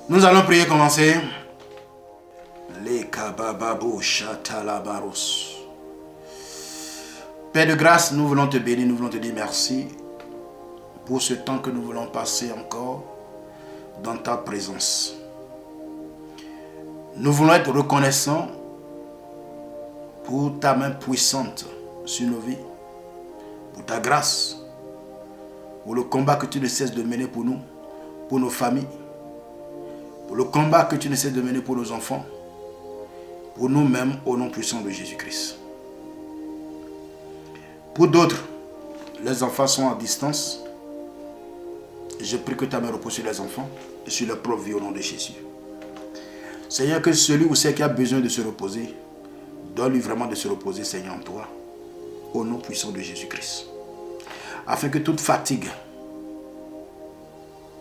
Nous allons prier, commencer. Les kabababo chatalabaros. Père de grâce, nous voulons te bénir, nous voulons te dire merci pour ce temps que nous voulons passer encore dans ta présence. Nous voulons être reconnaissants pour ta main puissante sur nos vies, pour ta grâce, pour le combat que tu ne cesses de mener pour nous, pour nos familles, pour le combat que tu ne cesses de mener pour nos enfants, pour nous-mêmes au nom puissant de Jésus-Christ. Pour d'autres, les enfants sont à distance. Je prie que ta main repose sur les enfants et sur leur propre vie au nom de Jésus. Seigneur, que celui ou celle qui a besoin de se reposer, donne-lui vraiment de se reposer, Seigneur, en toi, au nom puissant de Jésus-Christ. Afin que toute fatigue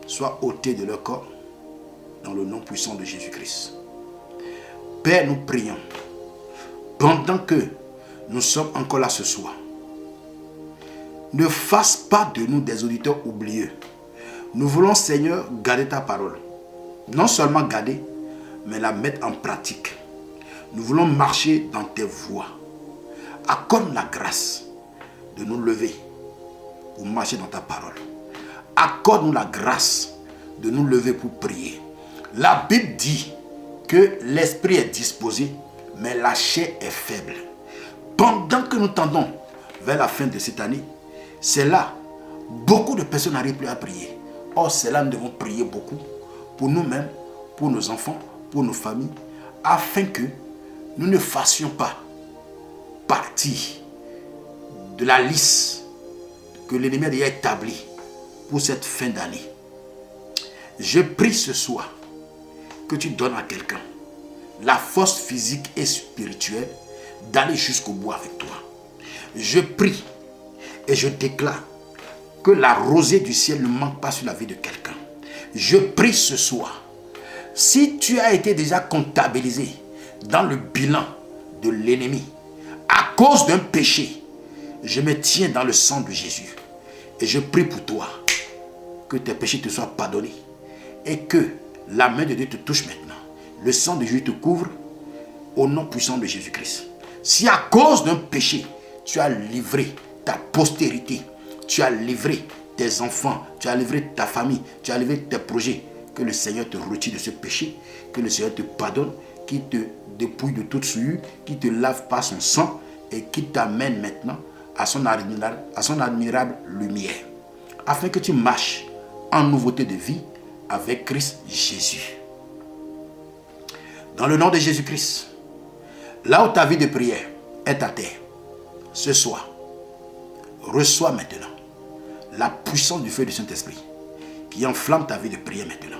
soit ôtée de leur corps, dans le nom puissant de Jésus-Christ. Père, nous prions, pendant que nous sommes encore là ce soir, ne fasse pas de nous des auditeurs oublieux. Nous voulons, Seigneur, garder ta parole. Non seulement garder, mais la mettre en pratique. Nous voulons marcher dans tes voies. Accorde la grâce de nous lever pour marcher dans ta parole. Accorde-nous la grâce de nous lever pour prier. La Bible dit que l'esprit est disposé, mais la chair est faible. Pendant que nous tendons vers la fin de cette année, c'est là, beaucoup de personnes n'arrivent plus à prier. Or, c'est là que nous devons prier beaucoup pour nous-mêmes, pour nos enfants, pour nos familles, afin que nous ne fassions pas partie de la liste que l'ennemi a déjà établie pour cette fin d'année. Je prie ce soir que tu donnes à quelqu'un la force physique et spirituelle d'aller jusqu'au bout avec toi. Je prie et je déclare que la rosée du ciel ne manque pas sur la vie de quelqu'un. Je prie ce soir, si tu as été déjà comptabilisé dans le bilan de l'ennemi à cause d'un péché, je me tiens dans le sang de Jésus et je prie pour toi que tes péchés te soient pardonnés et que la main de Dieu te touche maintenant. Le sang de Jésus te couvre au nom puissant de Jésus-Christ. Si à cause d'un péché, tu as livré ta postérité, tu as livré tes enfants, tu as livré ta famille, tu as livré tes projets, que le Seigneur te retire de ce péché, que le Seigneur te pardonne, qu'il te dépouille de toute souillure, qu'il te lave par son sang et qu'il t'amène maintenant à son admirable lumière, afin que tu marches en nouveauté de vie avec Christ Jésus. Dans le nom de Jésus-Christ, là où ta vie de prière est à terre, ce soir, reçois maintenant la puissance du feu du Saint-Esprit qui enflamme ta vie de prière maintenant.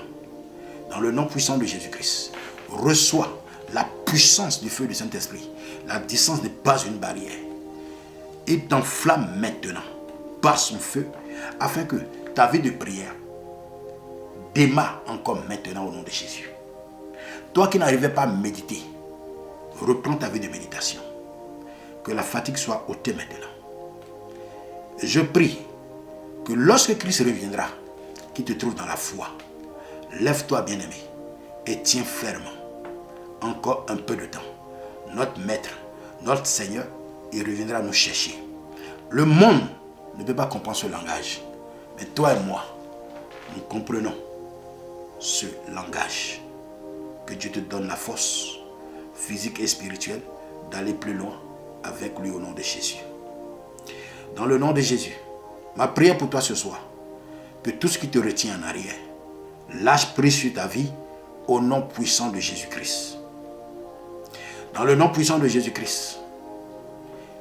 Dans le nom puissant de Jésus-Christ, reçois la puissance du feu du Saint-Esprit. La distance n'est pas une barrière. Il t'enflamme maintenant par son feu afin que ta vie de prière démarre encore maintenant au nom de Jésus. Toi qui n'arrivais pas à méditer, reprends ta vie de méditation. Que la fatigue soit ôtée maintenant. Je prie que lorsque Christ reviendra, qu'il te trouve dans la foi. Lève-toi, bien-aimé, et tiens ferme. Encore un peu de temps. Notre Maître, notre Seigneur, il reviendra nous chercher. Le monde ne peut pas comprendre ce langage. Mais toi et moi, nous comprenons ce langage. Que Dieu te donne la force physique et spirituelle d'aller plus loin avec lui au nom de Jésus. Dans le nom de Jésus, ma prière pour toi ce soir, que tout ce qui te retient en arrière, lâche prise sur ta vie au nom puissant de Jésus-Christ. Dans le nom puissant de Jésus-Christ,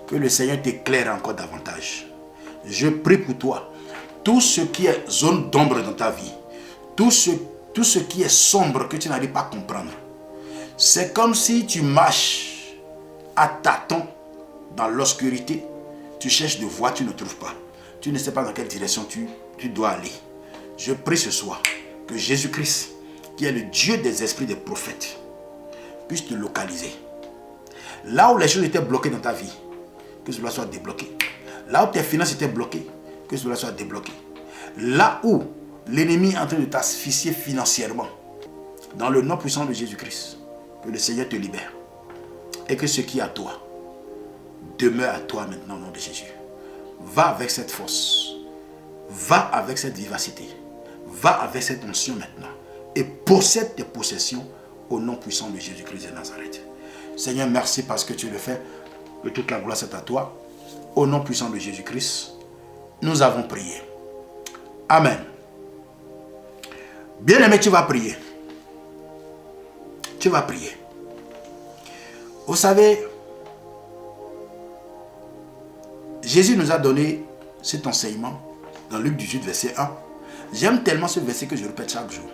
que le Seigneur t'éclaire encore davantage. Je prie pour toi, tout ce qui est zone d'ombre dans ta vie, tout ce qui est sombre que tu n'arrives pas à comprendre, c'est comme si tu marches à tâtons dans l'obscurité, tu cherches de voie, tu ne trouves pas. Tu ne sais pas dans quelle direction tu dois aller. Je prie ce soir que Jésus-Christ, qui est le Dieu des esprits des prophètes, puisse te localiser. Là où les choses étaient bloquées dans ta vie, que cela soit débloqué. Là où tes finances étaient bloquées, que cela soit débloqué. Là où l'ennemi est en train de t'asphyxier financièrement, Dans le nom puissant de Jésus-Christ, que le Seigneur te libère. Et que ce qui est à toi demeure à toi maintenant au nom de Jésus. Va avec cette force. Va avec cette vivacité. Va avec cette onction maintenant. Et possède tes possessions au nom puissant de Jésus-Christ de Nazareth. Seigneur, merci parce que tu le fais. Que toute la gloire c'est à toi. Au nom puissant de Jésus-Christ, nous avons prié. Amen. Bien-aimé, tu vas prier. Tu vas prier. Vous savez, Jésus nous a donné cet enseignement dans Luc 18, verset 1. J'aime tellement ce verset que je répète chaque jour.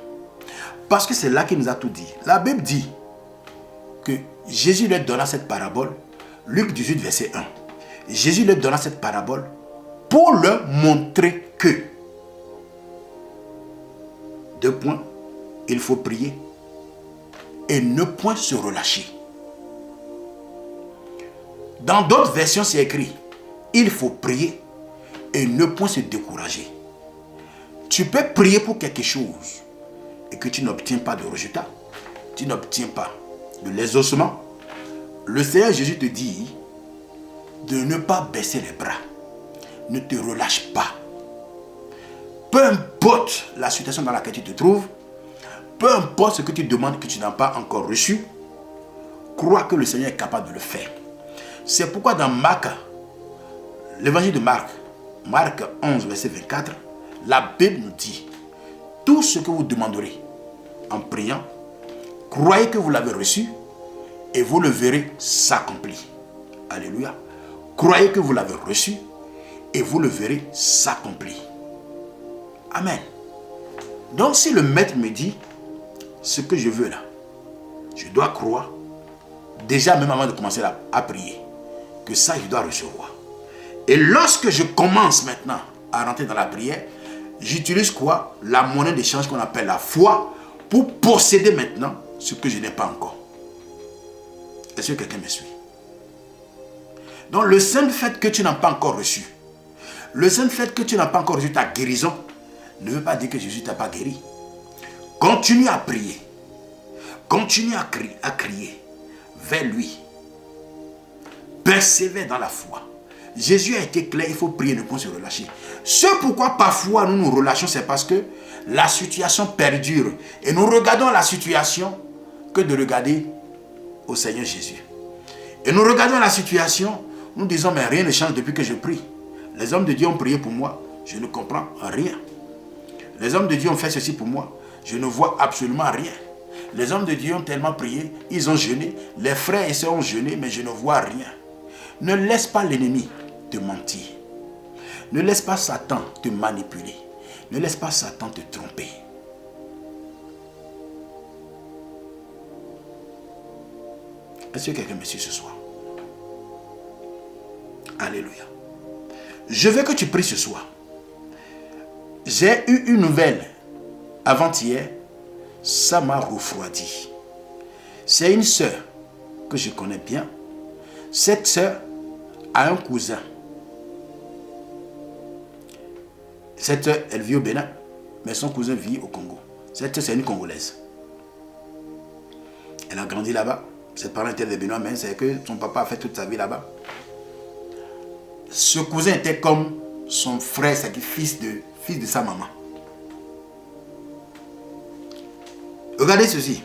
Parce que c'est là qu'il nous a tout dit. La Bible dit que Jésus leur donna cette parabole. Luc 18, verset 1. Jésus leur donna cette parabole pour leur montrer que, 2 points, il faut prier et ne point se relâcher. Dans d'autres versions, c'est écrit, il faut prier et ne point se décourager. Tu peux prier pour quelque chose et que tu n'obtiens pas de résultat. Tu n'obtiens pas de l'exaucement. Le Seigneur Jésus te dit de ne pas baisser les bras. Ne te relâche pas. Peu importe la situation dans laquelle tu te trouves, peu importe ce que tu demandes que tu n'as pas encore reçu, crois que le Seigneur est capable de le faire. C'est pourquoi dans Marc, l'évangile de Marc, Marc 11, verset 24, la Bible nous dit, tout ce que vous demanderez en priant, croyez que vous l'avez reçu et vous le verrez s'accomplir. Alléluia. Croyez que vous l'avez reçu et vous le verrez s'accomplir. Amen. Donc si le maître me dit ce que je veux là, je dois croire, déjà même avant de commencer à prier, que ça je dois recevoir. Et lorsque je commence maintenant à rentrer dans la prière, j'utilise quoi? La monnaie d'échange qu'on appelle la foi pour posséder maintenant ce que je n'ai pas encore. Est-ce que quelqu'un me suit? Donc le simple fait que tu n'as pas encore reçu, le simple fait que tu n'as pas encore reçu ta guérison, ne veut pas dire que Jésus ne t'a pas guéri. Continue à prier. Continue à crier vers lui. Persévère dans la foi. Jésus a été clair, il faut prier, ne pas se relâcher. Ce pourquoi parfois nous nous relâchons, c'est parce que la situation perdure. Et nous regardons la situation que de regarder au Seigneur Jésus. Et nous regardons la situation, nous disons, mais rien ne change depuis que je prie. Les hommes de Dieu ont prié pour moi, je ne comprends rien. Les hommes de Dieu ont fait ceci pour moi, je ne vois absolument rien. Les hommes de Dieu ont tellement prié, ils ont jeûné, les frères et sœurs ont jeûné, mais je ne vois rien. Ne laisse pas l'ennemi te mentir. Ne laisse pas Satan te manipuler. Ne laisse pas Satan te tromper. Est-ce que quelqu'un me suit ce soir? Alléluia. Je veux que tu pries ce soir. J'ai eu une nouvelle avant-hier. Ça m'a refroidi. C'est une sœur que je connais bien. Cette sœur a un cousin. Cette sœur, elle vit au Bénin, mais son cousin vit au Congo. Cette sœur, c'est une Congolaise. Elle a grandi là-bas. Ses parents étaient des Béninois, mais c'est que son papa a fait toute sa vie là-bas. Ce cousin était comme son frère, c'est fils de sa maman. Regardez ceci.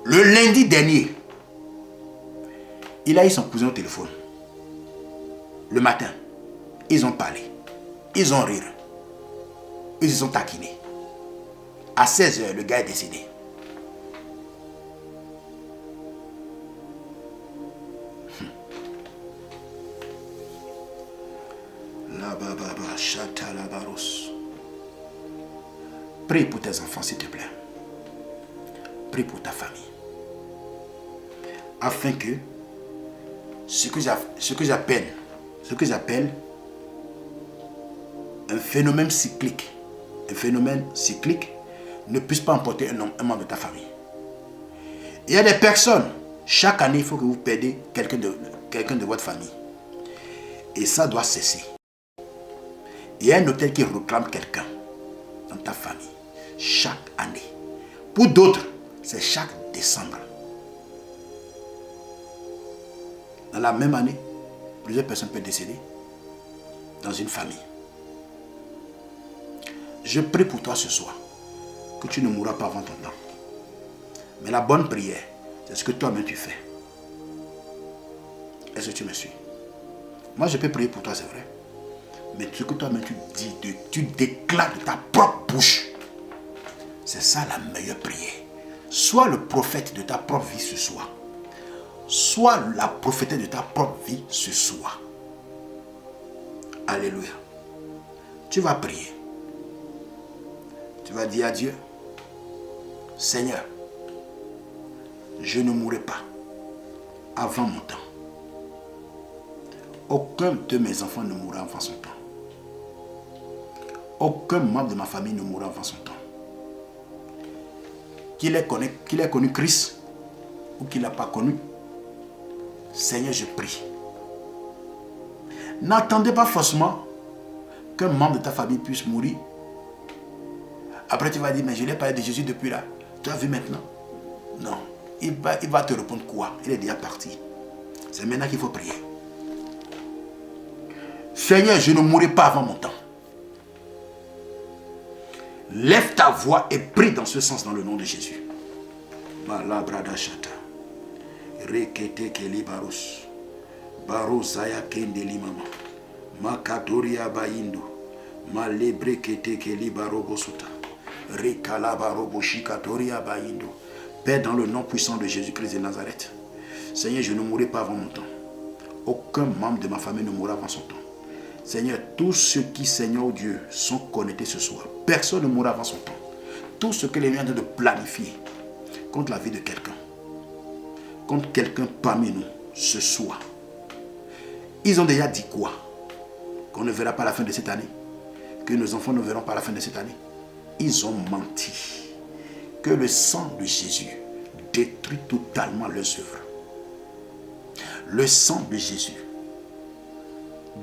Le lundi dernier, il a eu son cousin au téléphone. Le matin, ils ont parlé. Ils ont ri. Ils se sont taquinés. À 16h, le gars est décédé. Prie pour tes enfants, s'il te plaît. Prie pour ta famille. Afin que ce que j'appelle un phénomène cyclique ne puisse pas emporter un membre de ta famille. Il y a des personnes, chaque année, il faut que vous perdez quelqu'un de votre famille. Et ça doit cesser. Il y a un hôtel qui réclame quelqu'un dans ta famille chaque année. Pour d'autres, c'est chaque décembre. Dans la même année, plusieurs personnes peuvent décéder dans une famille. Je prie pour toi ce soir que tu ne mourras pas avant ton temps. Mais la bonne prière, c'est ce que toi-même tu fais. Est-ce que tu me suis? Moi, je peux prier pour toi, c'est vrai. Mais ce que toi-même tu dis, tu déclares de ta propre bouche, c'est ça la meilleure prière. Sois le prophète de ta propre vie ce soir. Sois la prophétesse de ta propre vie ce soir. Alléluia. Tu vas prier. Tu vas dire à Dieu, Seigneur, je ne mourrai pas avant mon temps. Aucun de mes enfants ne mourra avant son temps. Aucun membre de ma famille ne mourra avant son temps. Qu'il ait connu Christ ou qu'il n'a pas connu, Seigneur, je prie. N'attendez pas forcément qu'un membre de ta famille puisse mourir. Après tu vas dire, mais je l'ai parlé de Jésus depuis là. Tu as vu maintenant? Non. Il va te répondre quoi? Il est déjà parti. C'est maintenant qu'il faut prier. Seigneur, je ne mourrai pas avant mon temps. Lève ta voix et prie dans ce sens dans le nom de Jésus. Malabrada shata. Rekete keli barus. Barosaya kendeli mama. Makatoria baindo. Malebre kete keli barobosuta. Rekala baroboshikatoria baindo. Père, dans le nom puissant de Jésus-Christ de Nazareth. Seigneur, je ne mourrai pas avant mon temps. Aucun membre de ma famille ne mourra avant son temps. Seigneur, tous ceux qui, Seigneur Dieu, sont connectés ce soir, personne ne mourra avant son temps. Tout ce que les gens de planifier contre la vie de quelqu'un, contre quelqu'un parmi nous, ce soir, ils ont déjà dit quoi? Qu'on ne verra pas la fin de cette année, que nos enfants ne verront pas la fin de cette année. Ils ont menti. Que le sang de Jésus détruit totalement leurs œuvres. Le sang de Jésus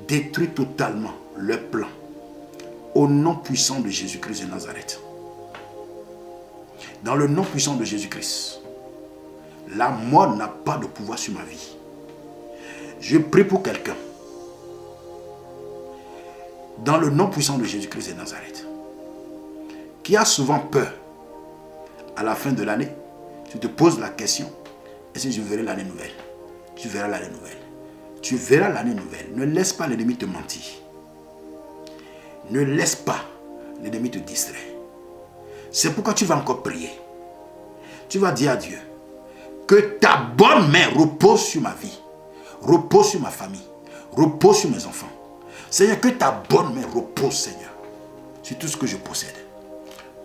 détruit totalement leurs plans. Au nom puissant de Jésus-Christ de Nazareth. Dans le nom puissant de Jésus-Christ, la mort n'a pas de pouvoir sur ma vie. Je prie pour quelqu'un. Dans le nom puissant de Jésus-Christ de Nazareth, qui a souvent peur. À la fin de l'année, tu te poses la question, est-ce que je verrai l'année nouvelle? Tu verras l'année nouvelle. Tu verras l'année nouvelle. Ne laisse pas l'ennemi te mentir. Ne laisse pas l'ennemi te distraire. C'est pourquoi tu vas encore prier. Tu vas dire à Dieu, que ta bonne main repose sur ma vie, repose sur ma famille, repose sur mes enfants. Seigneur, que ta bonne main repose, Seigneur, sur tout ce que je possède.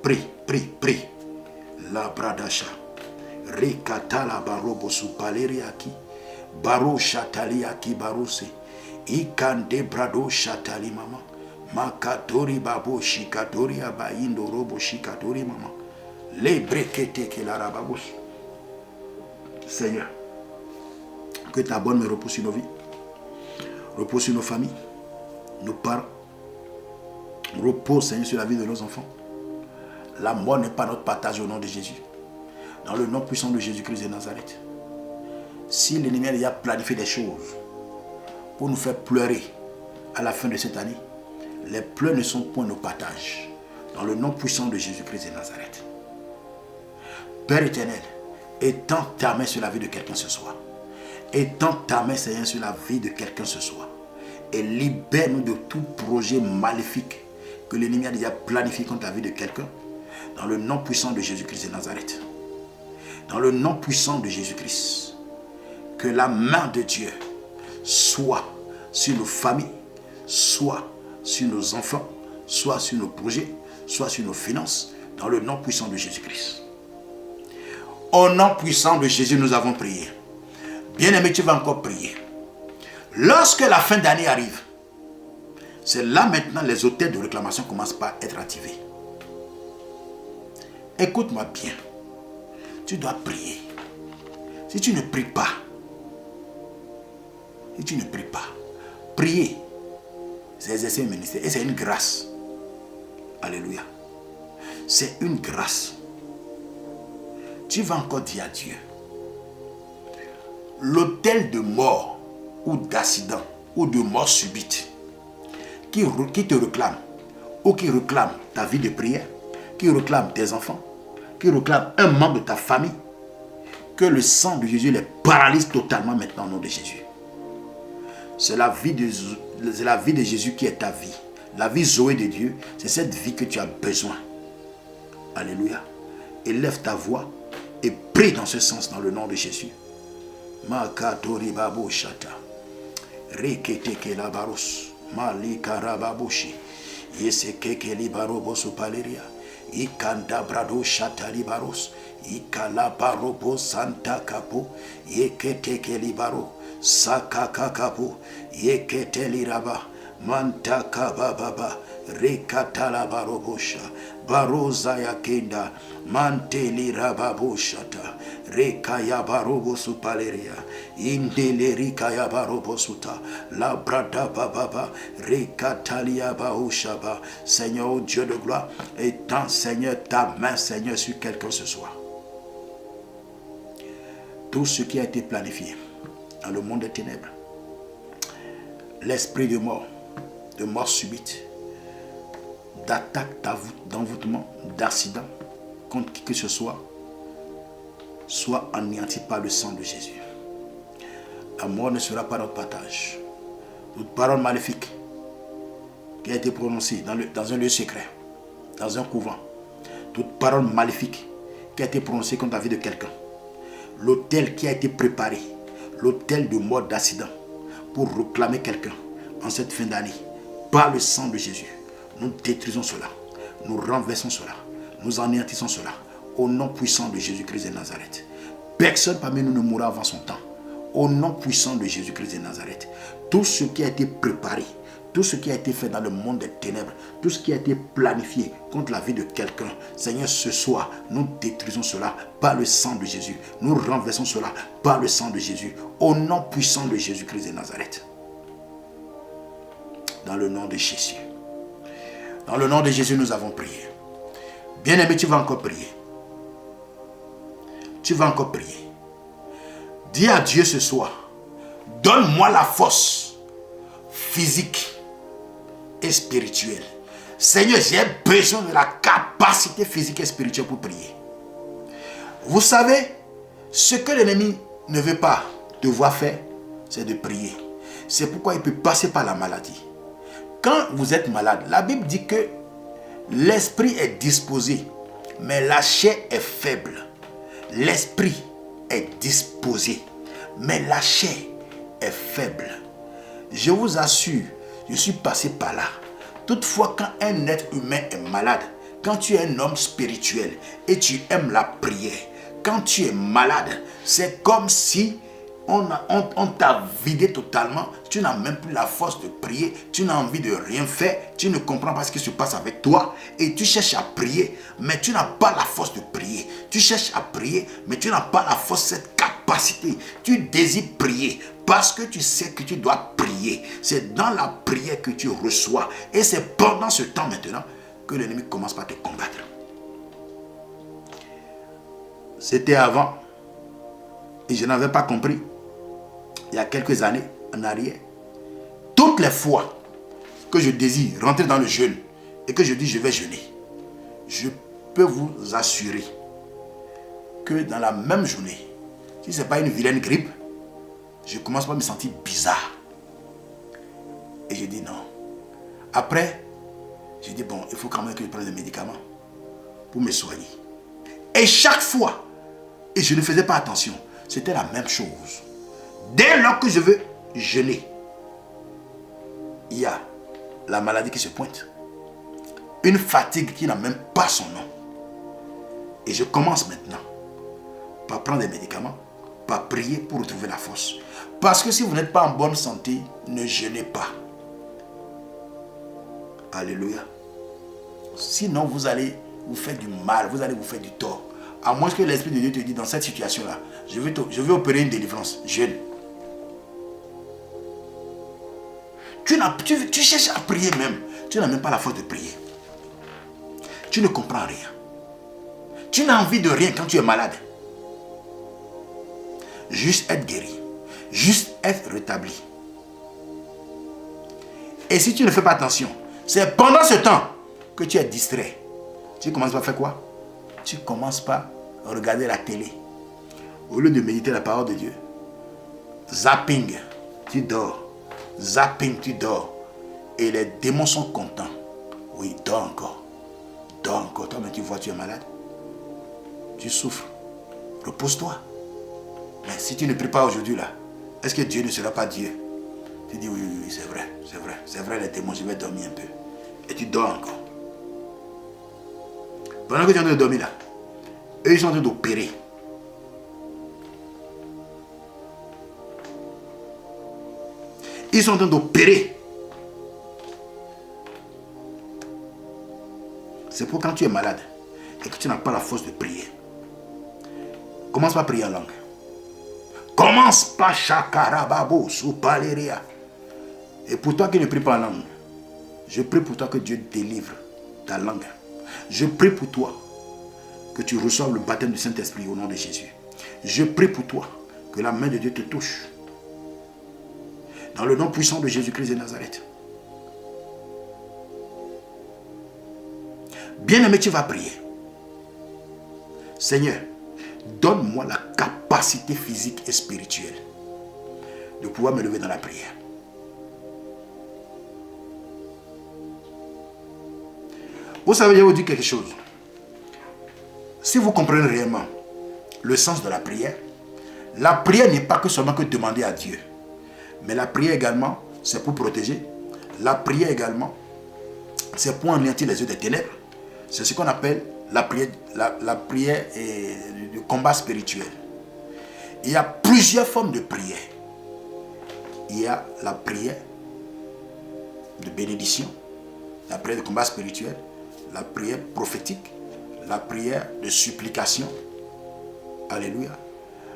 Prie, prie, prie. La bradasha. Rekatala barobo su paleriaki. Baro chataliaki barose. Ikande brado chatali mama. Makatori babo shikatori abaindo robo shikatori mama. Le brekete ke la rababos. Seigneur, que ta bonne main repose sur nos vies. Repose sur nos familles. Nos parents. Repose, Seigneur, sur la vie de nos enfants. La mort n'est pas notre partage au nom de Jésus. Dans le nom puissant de Jésus-Christ de Nazareth. Si l'ennemi a déjà planifié des choses pour nous faire pleurer à la fin de cette année, les pleurs ne sont point nos partages. Dans le nom puissant de Jésus-Christ de Nazareth. Père éternel, étends ta main sur la vie de quelqu'un ce soir. Étends ta main, Seigneur, sur la vie de quelqu'un ce soir. Et libère-nous de tout projet maléfique que l'ennemi a déjà planifié contre la vie de quelqu'un. Dans le nom puissant de Jésus-Christ de Nazareth. Dans le nom puissant de Jésus-Christ. Que la main de Dieu soit sur nos familles, soit sur nos enfants, soit sur nos projets, soit sur nos finances. Dans le nom puissant de Jésus-Christ. Au nom puissant de Jésus, nous avons prié. Bien-aimé, tu vas encore prier. Lorsque la fin d'année arrive, c'est là maintenant les hôtels de réclamation commencent par être activés. Écoute-moi bien. Tu dois prier. Si tu ne pries pas, prier, c'est exercer un ministère et c'est une grâce. Alléluia. C'est une grâce. tu vas encore dire à Dieu, l'autel de mort ou d'accident ou de mort subite qui te réclame ou qui réclame ta vie de prière, qui réclame tes enfants, qui réclame un membre de ta famille, que le sang de Jésus les paralyse totalement maintenant au nom de Jésus. C'est la vie de Jésus qui est ta vie. La vie Zoé de Dieu, c'est cette vie que tu as besoin. Alléluia. Élève ta voix et prie dans ce sens dans le nom de Jésus. Makatori babo shata. Reketeke la baros. Malika rababoshi. Yesekeke libarobo supaleria. Ikanda brado shata libaros. Ikala barobo santa kapo. Yeketeke libaro. Sakaka kapo. Yekete liraba. Mantaka bababa. Rekatala barobosha. Baroza yakenda. Manteli rababoshata. Rekaya barobo supaleria. Indele rikaya barobo suta. La brada bababa. Rekatalia baoshaba. Seigneur Dieu de gloire, étends Seigneur ta main Seigneur sur quelqu'un ce soir. Tout ce qui a été planifié dans le monde des ténèbres, l'esprit de mort subite, d'attaque, d'envoûtement, d'accident contre qui que ce soit anéanti par le sang de Jésus. La mort ne sera pas notre partage. Toute parole maléfique qui a été prononcée dans un lieu secret, dans un couvent, toute parole maléfique qui a été prononcée contre la vie de quelqu'un, l'autel qui a été préparé, l'autel de mort d'accident pour réclamer quelqu'un en cette fin d'année, par le sang de Jésus, nous détruisons cela, nous renversons cela, nous anéantissons cela, au nom puissant de Jésus-Christ de Nazareth. Personne parmi nous ne mourra avant son temps. Au nom puissant de Jésus-Christ de Nazareth. Tout ce qui a été préparé, tout ce qui a été fait dans le monde des ténèbres, tout ce qui a été planifié contre la vie de quelqu'un, Seigneur, ce soir, nous détruisons cela par le sang de Jésus. Nous renversons cela par le sang de Jésus. Au nom puissant de Jésus-Christ de Nazareth. Dans le nom de Jésus. Dans le nom de Jésus, nous avons prié. Bien-aimé, tu vas encore prier. Tu vas encore prier. Dis à Dieu ce soir, donne-moi la force physique et spirituelle. Seigneur, j'ai besoin de la capacité physique et spirituelle pour prier. Vous savez, ce que l'ennemi ne veut pas te voir faire, c'est de prier. C'est pourquoi il peut passer par la maladie. Quand vous êtes malade, la Bible dit que l'esprit est disposé, mais la chair est faible. L'esprit est disposé, mais la chair est faible. Je vous assure, je suis passé par là. Toutefois, quand un être humain est malade, quand tu es un homme spirituel et tu aimes la prière, quand tu es malade, c'est comme si on t'a vidé totalement. Tu n'as même plus la force de prier. Tu n'as envie de rien faire. Tu ne comprends pas ce qui se passe avec toi. Et tu cherches à prier, mais tu n'as pas la force de prier. Tu cherches à prier, mais tu n'as pas la force, cette capacité. Tu désires prier parce que tu sais que tu dois prier. C'est dans la prière que tu reçois. Et c'est pendant ce temps maintenant que l'ennemi commence par te combattre. C'était avant. Et je n'avais pas compris. Il y a quelques années en arrière. Toutes les fois que je désire rentrer dans le jeûne et que je dis je vais jeûner, je peux vous assurer que dans la même journée, si ce n'est pas une vilaine grippe, je commence par me sentir bizarre. Et je dis non. Après, je dis bon, il faut quand même que je prenne des médicaments pour me soigner. Et chaque fois, et je ne faisais pas attention, c'était la même chose. Dès lors que je veux jeûner, il y a la maladie qui se pointe. Une fatigue qui n'a même pas son nom. Et je commence maintenant par prendre des médicaments, par prier pour retrouver la force. Parce que si vous n'êtes pas en bonne santé, ne jeûnez pas. Alléluia. Sinon, vous allez vous faire du mal, vous allez vous faire du tort. À moins que l'Esprit de Dieu te dise dans cette situation-là, je vais opérer une délivrance. Jeûne. Tu cherches à prier même. Tu n'as même pas la force de prier. Tu ne comprends rien. Tu n'as envie de rien quand tu es malade. Juste être guéri. Juste être rétabli. Et si tu ne fais pas attention, c'est pendant ce temps que tu es distrait. Tu commences par faire quoi? Tu commences par regarder la télé. Au lieu de méditer la parole de Dieu. Zapping, tu dors. Zapping, tu dors. Et les démons sont contents. Oui, dors encore. Dors encore. Toi, mais tu vois, tu es malade. Tu souffres. Repose-toi. Mais si tu ne pries pas aujourd'hui là, est-ce que Dieu ne sera pas Dieu? Tu dis oui, c'est vrai, c'est vrai, c'est vrai les démons, je vais dormir un peu. Et tu dors encore. Pendant que tu es en train de dormir là, eux ils sont en train d'opérer. Ils sont en train d'opérer. C'est pour quand tu es malade et que tu n'as pas la force de prier. Commence par prier en langue. Commence par Shakarababo, Soupaleria. Et pour toi qui ne prie pas en langue, je prie pour toi que Dieu délivre ta langue. Je prie pour toi que tu reçoives le baptême du Saint-Esprit au nom de Jésus. Je prie pour toi que la main de Dieu te touche. Dans le nom puissant de Jésus-Christ de Nazareth. Bien-aimé, tu vas prier. Seigneur, donne-moi la capacité physique et spirituelle de pouvoir me lever dans la prière. Vous savez, je vais vous dire quelque chose. Si vous comprenez réellement le sens de la prière n'est pas que seulement que demander à Dieu. Mais la prière également, c'est pour protéger. La prière également, c'est pour anéantir les yeux des ténèbres. C'est ce qu'on appelle la prière et le combat spirituel. Il y a plusieurs formes de prière. Il y a la prière de bénédiction, la prière de combat spirituel, la prière prophétique, la prière de supplication. Alléluia.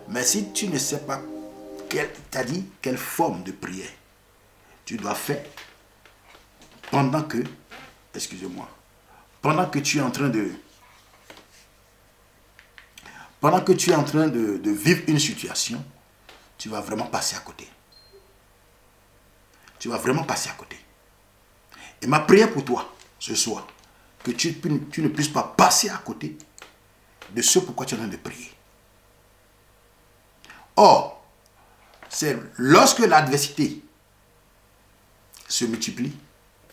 Mais si tu ne sais pas quelle forme de prière tu dois faire pendant que, pendant que tu es en train de vivre une situation, tu vas vraiment passer à côté. Tu vas vraiment passer à côté. Et ma prière pour toi, ce soir, que tu ne puisses pas passer à côté de ce pourquoi tu es en train de prier. Or, c'est lorsque l'adversité se multiplie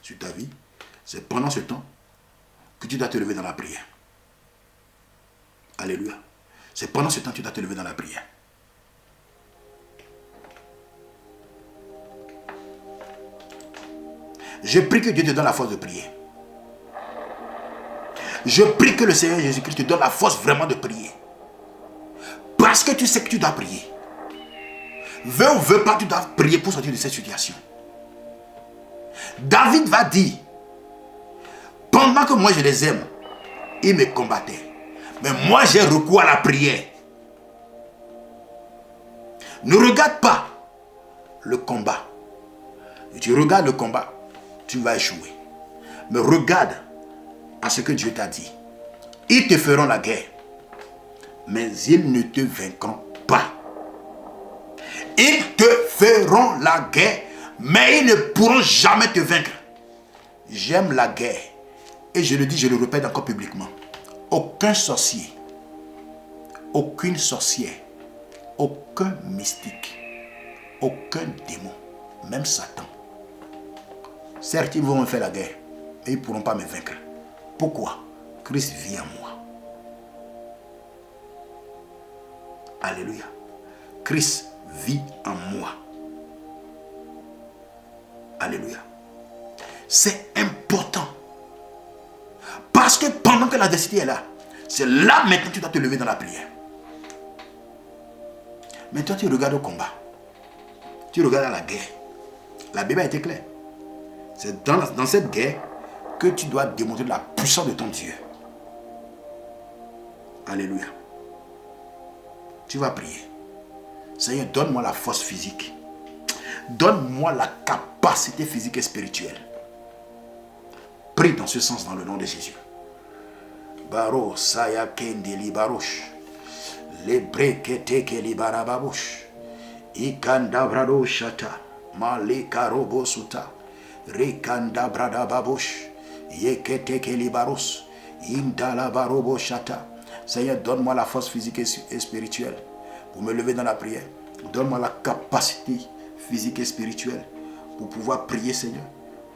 sur ta vie, c'est pendant ce temps que tu dois te lever dans la prière. Alléluia. C'est pendant ce temps que tu dois te lever dans la prière. Je prie que Dieu te donne la force de prier. Je prie que le Seigneur Jésus-Christ te donne la force vraiment de prier. Parce que tu sais que tu dois prier. Veux ou veux pas, tu dois prier pour sortir de cette situation. David va dire, pendant que moi je les aime, ils me combattaient. Mais moi j'ai recours à la prière. Ne regarde pas le combat. Et tu regardes le combat, tu vas échouer. Mais regarde à ce que Dieu t'a dit. Ils te feront la guerre, mais ils ne te vaincront pas. Ils te feront la guerre, mais ils ne pourront jamais te vaincre. J'aime la guerre. Et je le dis, je le répète encore publiquement. Aucun sorcier, aucune sorcière, aucun mystique, aucun démon, même Satan. Certes, ils vont me faire la guerre, mais ils ne pourront pas me vaincre. Pourquoi? Christ vit en moi. Alléluia. Christ vit en moi. Alléluia. C'est important. Parce que pendant que l'adversité est là, c'est là maintenant que tu dois te lever dans la prière. Mais toi, tu regardes au combat. Tu regardes à la guerre. La Bible a été claire. C'est dans cette guerre que tu dois démontrer la puissance de ton Dieu. Alléluia. Tu vas prier. Seigneur, donne-moi la force physique. Donne-moi la capacité physique et spirituelle. Prie dans ce sens dans le nom de Jésus. Baro saya kendeli barosh. Les brekete ke libarababush. Ikanda brado shata. Malika robo suta. Rekanda brada babush. Yekete ke libaros. Indala barobo shata. Seigneur, donne-moi la force physique et spirituelle pour me lever dans la prière. Donne-moi la capacité physique et spirituelle pour pouvoir prier, Seigneur,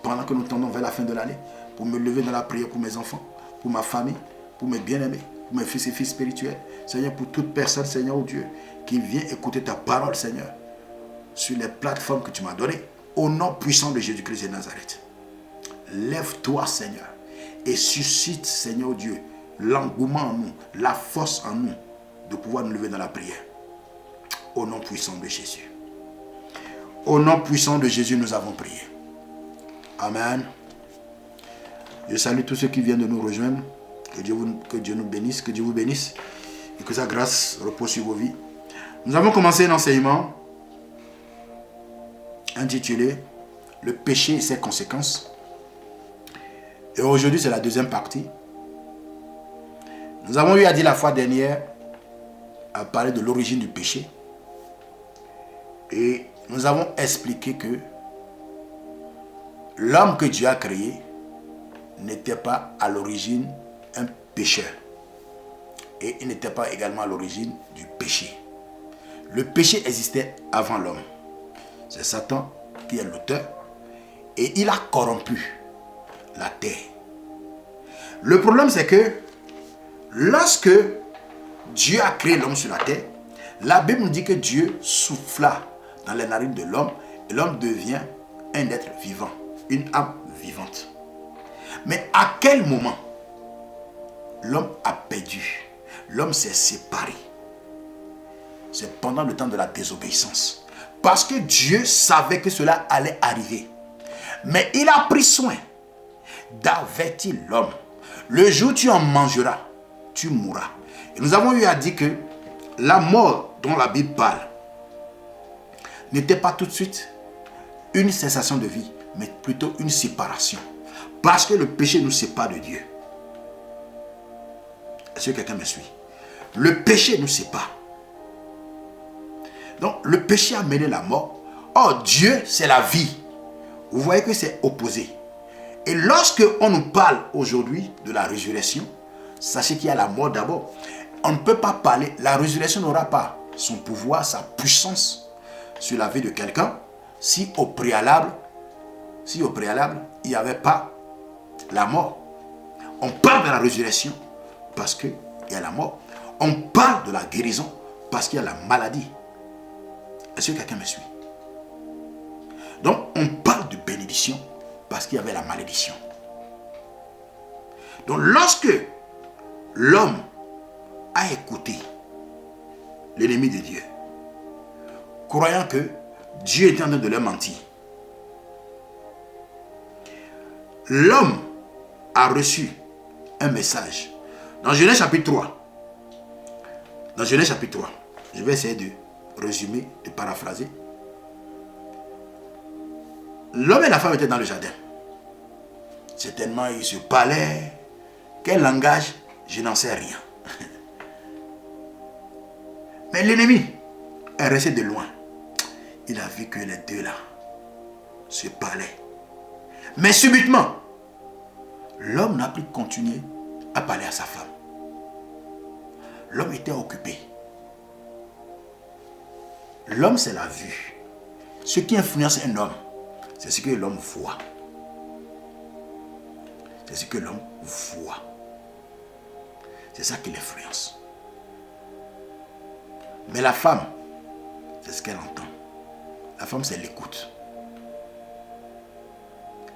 pendant que nous tendons vers la fin de l'année, pour me lever dans la prière pour mes enfants, pour ma famille, pour mes bien-aimés, pour mes fils et filles spirituels. Seigneur, pour toute personne, Seigneur, oh Dieu, qui vient écouter ta parole, Seigneur, sur les plateformes que tu m'as données, au nom puissant de Jésus-Christ de Nazareth. Lève-toi, Seigneur, et suscite, Seigneur Dieu, l'engouement en nous, la force en nous, de pouvoir nous lever dans la prière. Au nom puissant de Jésus. Au nom puissant de Jésus, nous avons prié. Amen. Je salue tous ceux qui viennent de nous rejoindre. Que Dieu nous bénisse, que Dieu vous bénisse. Et que sa grâce repose sur vos vies. Nous avons commencé un enseignement intitulé « Le péché et ses conséquences ». Et aujourd'hui, c'est la deuxième partie. Nous avons eu à dire la fois dernière, à parler de l'origine du péché. Et nous avons expliqué que l'homme que Dieu a créé n'était pas à l'origine un pécheur. Et il n'était pas également à l'origine du péché. Le péché existait avant l'homme. C'est Satan qui est l'auteur. Et il a corrompu la terre. Le problème, c'est que lorsque Dieu a créé l'homme sur la terre, la Bible nous dit que Dieu souffla dans les narines de l'homme et l'homme devient un être vivant, une âme vivante. Mais à quel moment l'homme a perdu? L'homme s'est séparé. C'est pendant le temps de la désobéissance. Parce que Dieu savait que cela allait arriver. Mais il a pris soin d'avertir l'homme. Le jour où tu en mangeras, tu mourras. Et nous avons eu à dire que la mort dont la Bible parle n'était pas tout de suite une cessation de vie, mais plutôt une séparation. Parce que le péché nous sépare de Dieu. Est-ce que quelqu'un me suit? Le péché nous sépare. Donc le péché a mené la mort. Or Dieu, c'est la vie. Vous voyez que c'est opposé. Et lorsque on nous parle aujourd'hui de la résurrection, sachez qu'il y a la mort d'abord. On ne peut pas parler, la résurrection n'aura pas son pouvoir, sa puissance sur la vie de quelqu'un si au préalable, il n'y avait pas la mort. On parle de la résurrection parce qu'il y a la mort. On parle de la guérison parce qu'il y a la maladie. Est-ce que quelqu'un me suit? Donc on parle de bénédiction parce qu'il y avait la malédiction. Donc lorsque l'homme a écouté l'ennemi de Dieu, croyant que Dieu était en train de leur mentir, l'homme a reçu un message. Dans Genèse chapitre 3, je vais essayer de résumer, de paraphraser. L'homme et la femme étaient dans le jardin. Certainement, ils se parlaient. Quel langage? Je n'en sais rien. Mais l'ennemi est resté de loin. Il a vu que les deux là se parlaient. Mais subitement, l'homme n'a plus continué à parler à sa femme. L'homme était occupé. L'homme, c'est la vue. Ce qui influence un homme, c'est ce que l'homme voit. C'est ce que l'homme voit. C'est ça qui l'influence. Mais la femme, c'est ce qu'elle entend. La femme, c'est l'écoute.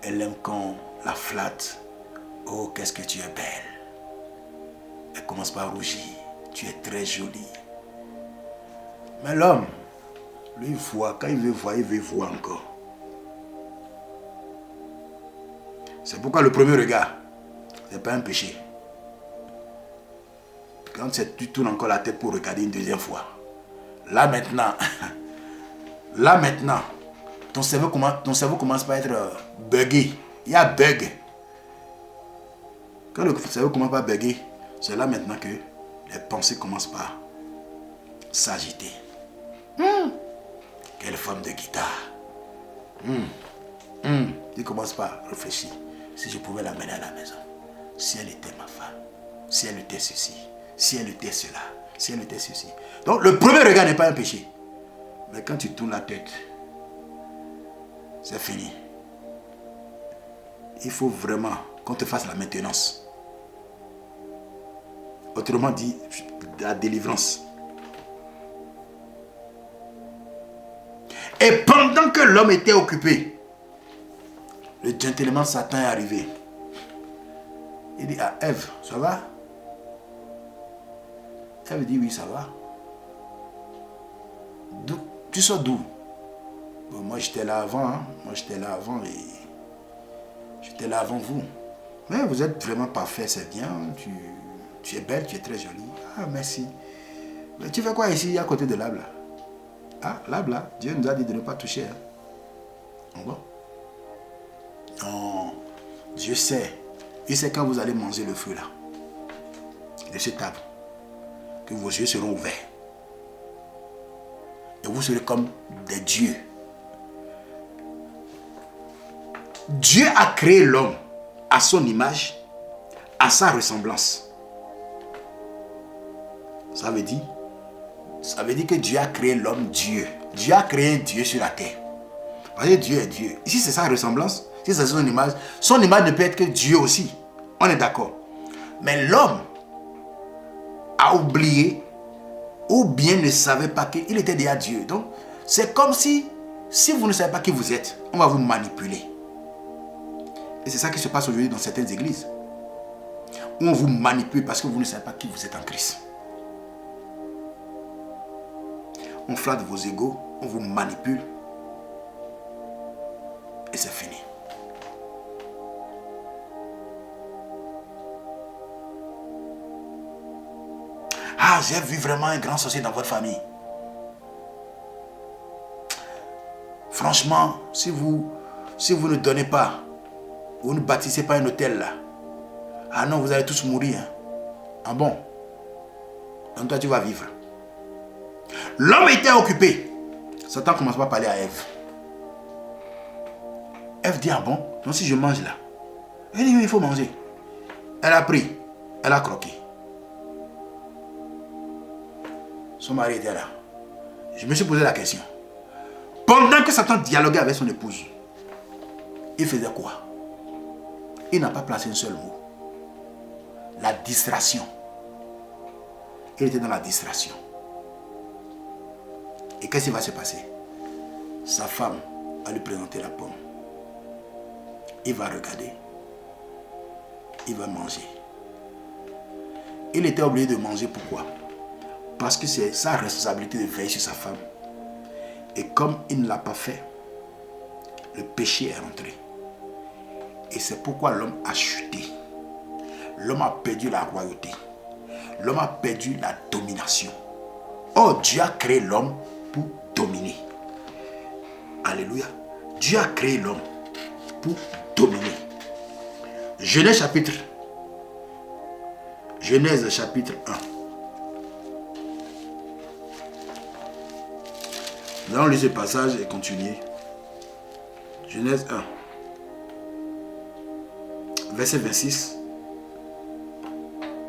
Elle aime quand la flatte. Oh, qu'est-ce que tu es belle. Elle commence par rougir. Tu es très jolie. Mais l'homme, lui, il voit. Quand il veut voir encore. C'est pourquoi le premier regard, ce n'est pas un péché. Quand tu tournes encore la tête pour regarder une deuxième fois, là maintenant, ton cerveau commence par être buggé. Il y a bug. Quand le cerveau commence par bugger, c'est là maintenant que les pensées commencent par s'agiter. Quelle forme de guitare. Il commence par réfléchir. Si je pouvais l'amener à la maison. Si elle était ma femme. Si elle était ceci. Si elle était cela. Si elle était ceci. Donc le premier regard n'est pas un péché. Mais quand tu tournes la tête, c'est fini. Il faut vraiment qu'on te fasse la maintenance. Autrement dit, la délivrance. Et pendant que l'homme était occupé, le gentleman Satan est arrivé. Il dit à Ève, ça va? Ève dit oui, ça va. Tu sors d'où? Bon, moi j'étais là avant, hein. Moi j'étais là avant et j'étais là avant vous. Mais vous êtes vraiment parfait, c'est bien. Tu es belle, tu es très jolie. Ah, merci. Mais tu fais quoi ici à côté de l'arbre là? Ah, l'arbre là, Dieu nous a dit de ne pas toucher. Hein. Bon. Non, Dieu sait. Il sait quand vous allez manger le fruit là, de cet arbre, que vos yeux seront ouverts. Et vous serez comme des dieux. Dieu a créé l'homme à son image, à sa ressemblance. Ça veut dire que Dieu a créé l'homme Dieu. Dieu a créé un Dieu sur la terre. Parce que Dieu est Dieu. Ici, c'est sa ressemblance. Si c'est son image ne peut être que Dieu aussi. On est d'accord. Mais l'homme a oublié ou bien ne savait pas qu'il était déjà Dieu. Donc, c'est comme si vous ne savez pas qui vous êtes, on va vous manipuler. Et c'est ça qui se passe aujourd'hui dans certaines églises. Où on vous manipule parce que vous ne savez pas qui vous êtes en Christ. On flatte vos égos, on vous manipule. Et c'est fini. Ah, j'ai vu vraiment un grand sorcier dans votre famille. Franchement, si vous ne donnez pas, vous ne bâtissez pas un hôtel là, ah non, vous allez tous mourir. Hein. Ah bon? Donc toi, tu vas vivre. L'homme était occupé. Satan commence par parler à Ève. Ève dit, ah bon? Donc si je mange là, elle dit, il faut manger. Elle a pris, elle a croqué. Son mari était là. Je me suis posé la question. Pendant que Satan dialoguait avec son épouse, il faisait quoi? Il n'a pas placé un seul mot. La distraction. Il était dans la distraction. Et qu'est-ce qui va se passer? Sa femme va lui présenter la pomme. Il va regarder. Il va manger. Il était obligé de manger, pourquoi? Parce que c'est sa responsabilité de veiller sur sa femme. Et comme il ne l'a pas fait, le péché est rentré. Et c'est pourquoi l'homme a chuté. L'homme a perdu la royauté. L'homme a perdu la domination. Oh, Dieu a créé l'homme pour dominer. Alléluia. Dieu a créé l'homme pour dominer. Genèse chapitre 1. Nous allons lire ce passage et continuer. Genèse 1. Verset 26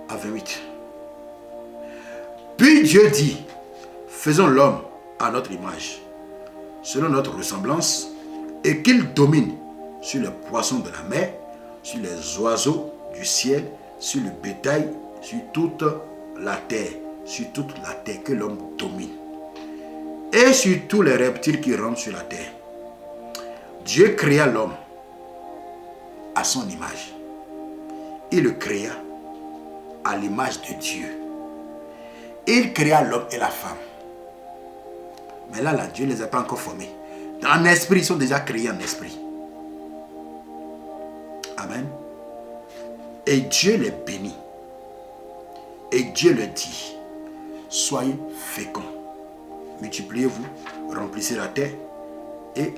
à 28. Puis Dieu dit, faisons l'homme à notre image, selon notre ressemblance, et qu'il domine sur les poissons de la mer, sur les oiseaux du ciel, sur le bétail, sur toute la terre, que l'homme domine, et sur tous les reptiles qui rampent sur la terre. Dieu créa l'homme à son image. Il le créa à l'image de Dieu. Il créa l'homme et la femme. Mais là, Dieu ne les a pas encore formés. En esprit, ils sont déjà créés en esprit. Amen. Et Dieu les bénit. Et Dieu le dit, soyez féconds. Multipliez-vous, remplissez la terre et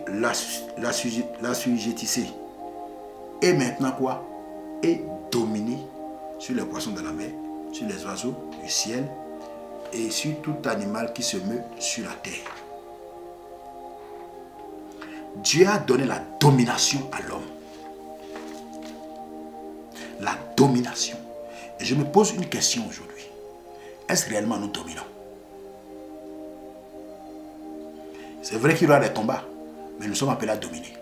l'assujettissez. Et maintenant quoi? Et dominez sur les poissons de la mer, sur les oiseaux du ciel et sur tout animal qui se meut sur la terre. Dieu a donné la domination à l'homme. La domination. Et je me pose une question aujourd'hui. Est-ce réellement nous dominons? C'est vrai qu'il y aura des combats, mais nous sommes appelés à dominer.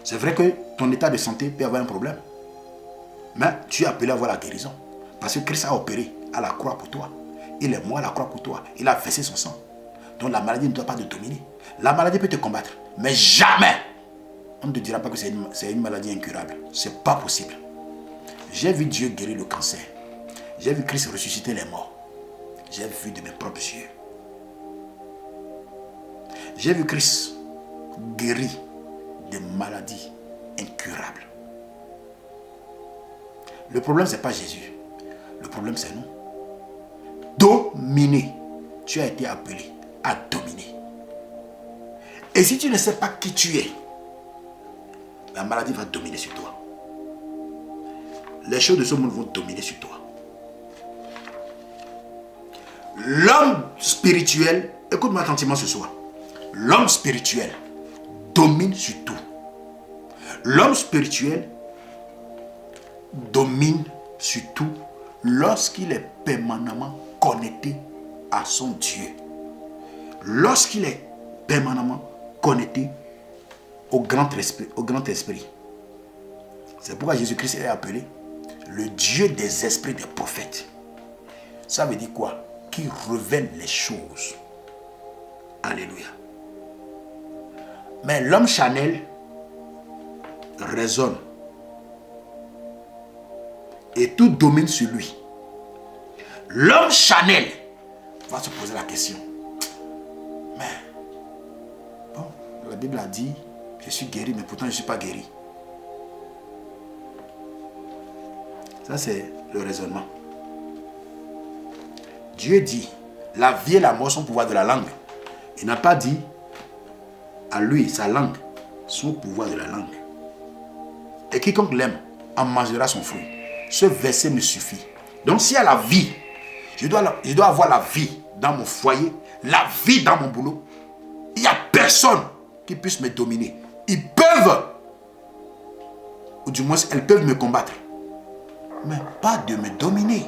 C'est vrai que ton état de santé peut avoir un problème, mais tu es appelé à avoir la guérison. Parce que Christ a opéré à la croix pour toi. Il est mort à la croix pour toi. Il a versé son sang. Donc la maladie ne doit pas te dominer. La maladie peut te combattre, mais jamais on ne te dira pas que c'est une maladie incurable. Ce n'est pas possible. J'ai vu Dieu guérir le cancer. J'ai vu Christ ressusciter les morts. J'ai vu de mes propres yeux. J'ai vu Christ guérir des maladies incurables. Le problème, ce n'est pas Jésus. Le problème, c'est nous. Dominer. Tu as été appelé à dominer. Et si tu ne sais pas qui tu es, la maladie va dominer sur toi. Les choses de ce monde vont dominer sur toi. L'homme spirituel, écoute-moi attentivement ce soir. L'homme spirituel domine sur tout. L'homme spirituel domine sur tout lorsqu'il est permanemment connecté à son Dieu. Lorsqu'il est permanemment connecté au grand esprit. C'est pourquoi Jésus-Christ est appelé le Dieu des esprits des prophètes. Ça veut dire quoi? Qui révèle les choses. Alléluia. Mais l'homme charnel raisonne et tout domine sur lui. L'homme charnel va se poser la question. Mais bon, la Bible a dit, je suis guéri, mais pourtant je ne suis pas guéri. Ça, c'est le raisonnement. Dieu dit, la vie et la mort sont au pouvoir de la langue. Il n'a pas dit à lui, sa langue, son pouvoir de la langue. Et quiconque l'aime en mangera son fruit. Ce verset me suffit. Donc s'il y a la vie, je dois avoir la vie dans mon foyer, la vie dans mon boulot. Il n'y a personne qui puisse me dominer. Ils peuvent, ou du moins elles peuvent me combattre, mais pas de me dominer.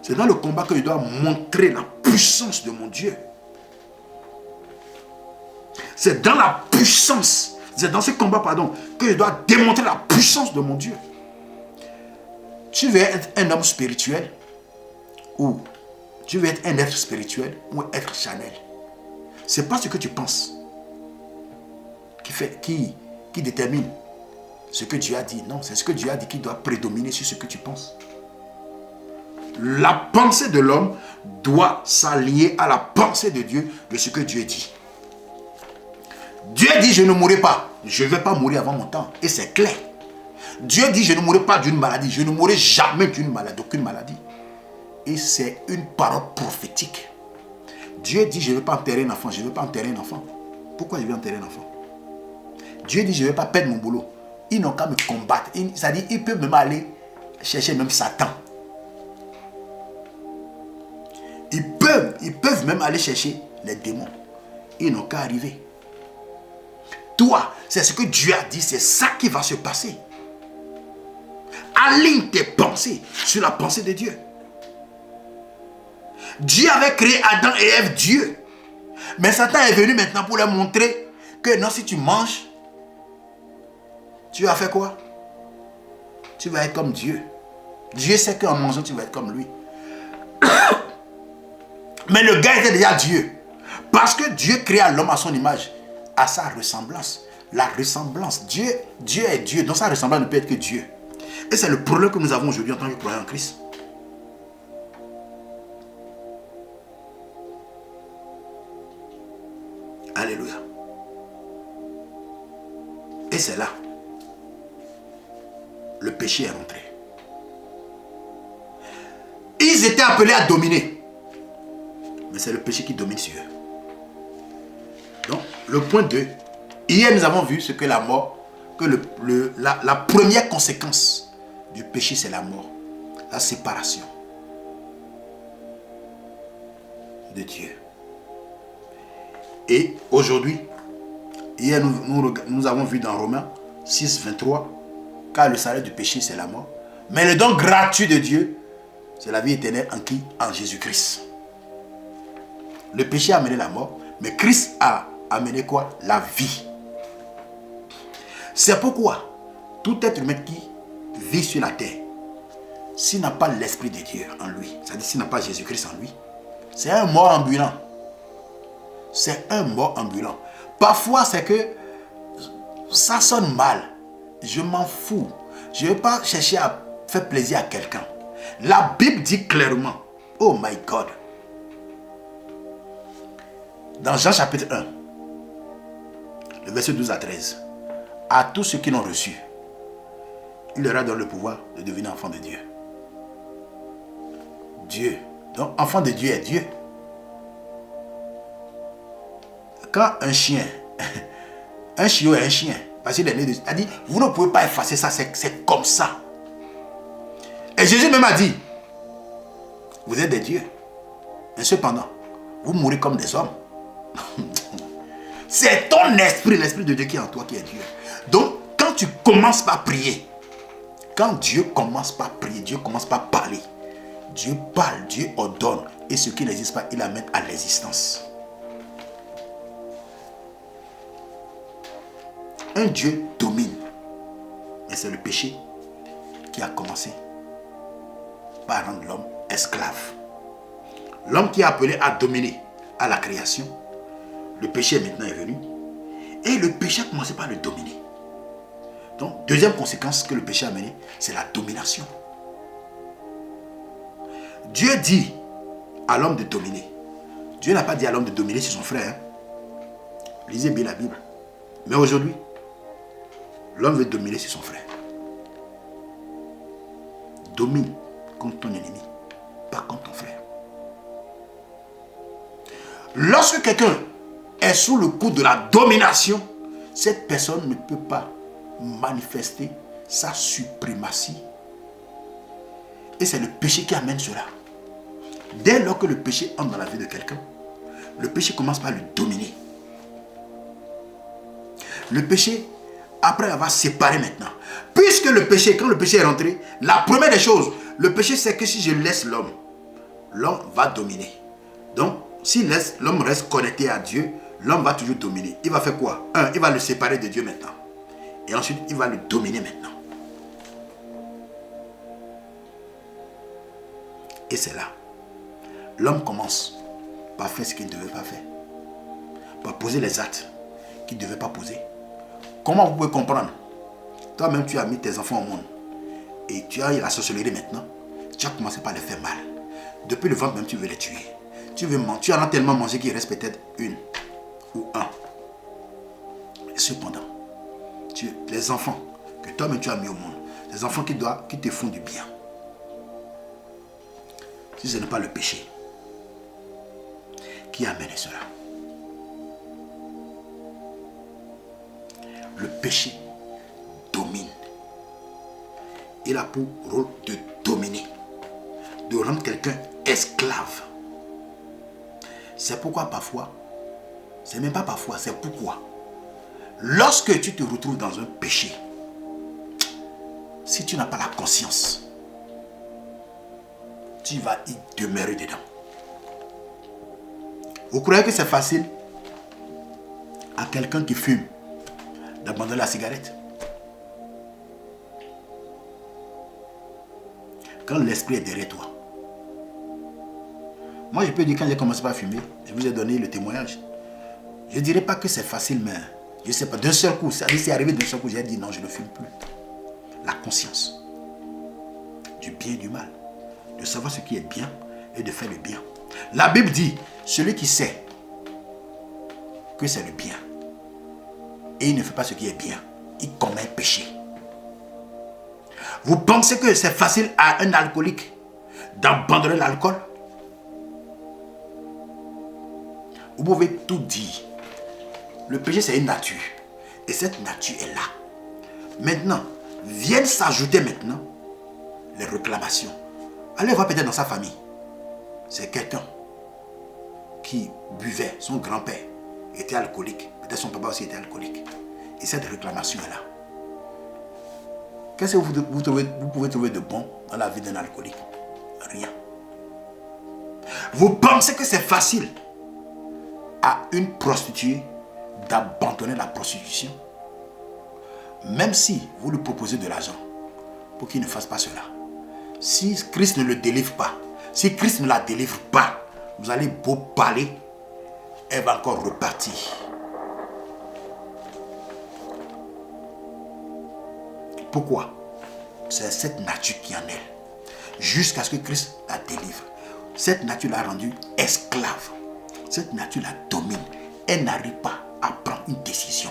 C'est dans le combat que je dois montrer la puissance de mon Dieu. C'est dans la puissance, c'est dans ce combat, que je dois démontrer la puissance de mon Dieu. Tu veux être un homme spirituel ou tu veux être un être spirituel ou être charnel. C'est pas ce que tu penses qui détermine ce que Dieu a dit. Non, c'est ce que Dieu a dit qui doit prédominer sur ce que tu penses. La pensée de l'homme doit s'allier à la pensée de Dieu de ce que Dieu dit. Dieu dit je ne mourrai pas. Je ne vais pas mourir avant mon temps. Et c'est clair. Dieu dit je ne mourrai pas d'une maladie. Je ne mourrai jamais d'une maladie, d'aucune maladie. Et c'est une parole prophétique. Dieu dit je ne vais pas enterrer un enfant. Je ne vais pas enterrer un enfant. Pourquoi je vais enterrer un enfant? Dieu dit je ne vais pas perdre mon boulot. Ils n'ont qu'à me combattre. C'est-à-dire ils peuvent même aller chercher même Satan. Ils peuvent même aller chercher les démons. Ils n'ont qu'à arriver. Toi, c'est ce que Dieu a dit, c'est ça qui va se passer. Aligne tes pensées sur la pensée de Dieu. Dieu avait créé Adam et Ève Dieu. Mais Satan est venu maintenant pour leur montrer que non, si tu manges, tu vas faire quoi? Tu vas être comme Dieu. Dieu sait qu'en mangeant, tu vas être comme lui. Mais le gars était déjà Dieu. Parce que Dieu créa l'homme à son image, à sa ressemblance. La ressemblance. Dieu est Dieu. Donc sa ressemblance ne peut être que Dieu. Et c'est le problème que nous avons aujourd'hui en tant que croyants en Christ. Alléluia. Et c'est là. Le péché est rentré. Ils étaient appelés à dominer. Mais c'est le péché qui domine sur eux. Donc, le point 2. Hier, nous avons vu ce que la mort, que la première conséquence du péché, c'est la mort. La séparation. de Dieu. Et aujourd'hui, hier nous avons vu dans Romains 6, 23, car le salaire du péché c'est la mort, mais le don gratuit de Dieu c'est la vie éternelle en qui? En Jésus-Christ. Le péché a amené la mort, mais Christ a amené quoi? La vie. C'est pourquoi tout être humain qui vit sur la terre, s'il n'a pas l'Esprit de Dieu en lui, c'est-à-dire s'il n'a pas Jésus-Christ en lui, c'est un mort ambulant. C'est un mort ambulant. Parfois, c'est que ça sonne mal. Je m'en fous. Je ne vais pas chercher à faire plaisir à quelqu'un. La Bible dit clairement, oh my God, dans Jean chapitre 1, le verset 12 à 13, à tous ceux qui l'ont reçu, il leur a donné le pouvoir de devenir enfants de Dieu. Dieu. Donc, enfant de Dieu est Dieu. Quand un chien, un chiot est un chien, parce qu'il est né de Dieu, a dit, vous ne pouvez pas effacer ça, c'est comme ça. Et Jésus même a dit, vous êtes des dieux, mais cependant, vous mourrez comme des hommes. C'est ton esprit, l'esprit de Dieu qui est en toi qui est Dieu. Donc, quand tu commences par prier, quand Dieu commence par prier, Dieu commence par parler. Dieu parle, Dieu ordonne. Et ce qui n'existe pas, il amène à l'existence. Un Dieu domine. Mais c'est le péché qui a commencé par rendre l'homme esclave. L'homme qui est appelé à dominer à la création, le péché maintenant est venu. Et le péché a commencé par le dominer. Donc, deuxième conséquence que le péché a amené, c'est la domination. Dieu dit à l'homme de dominer. Dieu n'a pas dit à l'homme de dominer sur son frère. Lisez bien la Bible. Mais aujourd'hui, l'homme veut dominer sur son frère. Domine contre ton ennemi, pas contre ton frère. Lorsque quelqu'un est sous le coup de la domination, cette personne ne peut pas manifester sa suprématie. Et c'est le péché qui amène cela. Dès lors que le péché entre dans la vie de quelqu'un, le péché commence par le dominer. Le péché, après avoir séparé maintenant, puisque le péché, quand le péché est rentré, la première des choses, le péché c'est que si je laisse l'homme, l'homme va dominer. Donc, si l'homme reste connecté à Dieu, l'homme va toujours dominer. Il va faire quoi? Un, il va le séparer de Dieu maintenant. Et ensuite, il va le dominer maintenant. Et c'est là. L'homme commence par faire ce qu'il ne devait pas faire. Par poser les actes qu'il ne devait pas poser. Comment vous pouvez comprendre? Toi-même, tu as mis tes enfants au monde. Et tu as eu la sorcellerie maintenant. Tu as commencé par les faire mal. Depuis le ventre même, tu veux les tuer. Tu en as tellement mangé qu'il reste peut-être une ou un. Et cependant, les enfants que toi-même tu as mis au monde, les enfants qui te font du bien. Si ce n'est pas le péché qui a amené cela. Le péché domine. Il a pour rôle de dominer, de rendre quelqu'un esclave. C'est pourquoi parfois, c'est même pas parfois, c'est pourquoi, lorsque tu te retrouves dans un péché, si tu n'as pas la conscience, tu vas y demeurer dedans. Vous croyez que c'est facile à quelqu'un qui fume d'abandonner la cigarette? Quand l'esprit est derrière toi. Moi, je peux dire, quand j'ai commencé à fumer, je vous ai donné le témoignage. Je ne dirais pas que c'est facile, mais je ne sais pas, d'un seul coup, c'est arrivé d'un seul coup, j'ai dit non, je ne fume plus. La conscience du bien et du mal, de savoir ce qui est bien et de faire le bien. La Bible dit, celui qui sait que c'est le bien et il ne fait pas ce qui est bien, il commet un péché. Vous pensez que c'est facile à un alcoolique d'abandonner l'alcool? Vous pouvez tout dire. Le péché, c'est une nature. Et cette nature est là. Maintenant, viennent s'ajouter maintenant les réclamations. Allez voir peut-être dans sa famille. C'est quelqu'un qui buvait, son grand-père était alcoolique. Peut-être son papa aussi était alcoolique. Et cette réclamation est là. Qu'est-ce que vous pouvez trouver de bon dans la vie d'un alcoolique? Rien. Vous pensez que c'est facile à une prostituée d'abandonner la prostitution? Même si vous lui proposez de l'argent pour qu'il ne fasse pas cela. Si Christ ne le délivre pas, si Christ ne la délivre pas, vous allez beau parler, elle va encore repartir. Pourquoi? C'est cette nature qui en elle. Jusqu'à ce que Christ la délivre. Cette nature l'a rendue esclave. Cette nature la domine. Elle n'arrive pas à prendre une décision.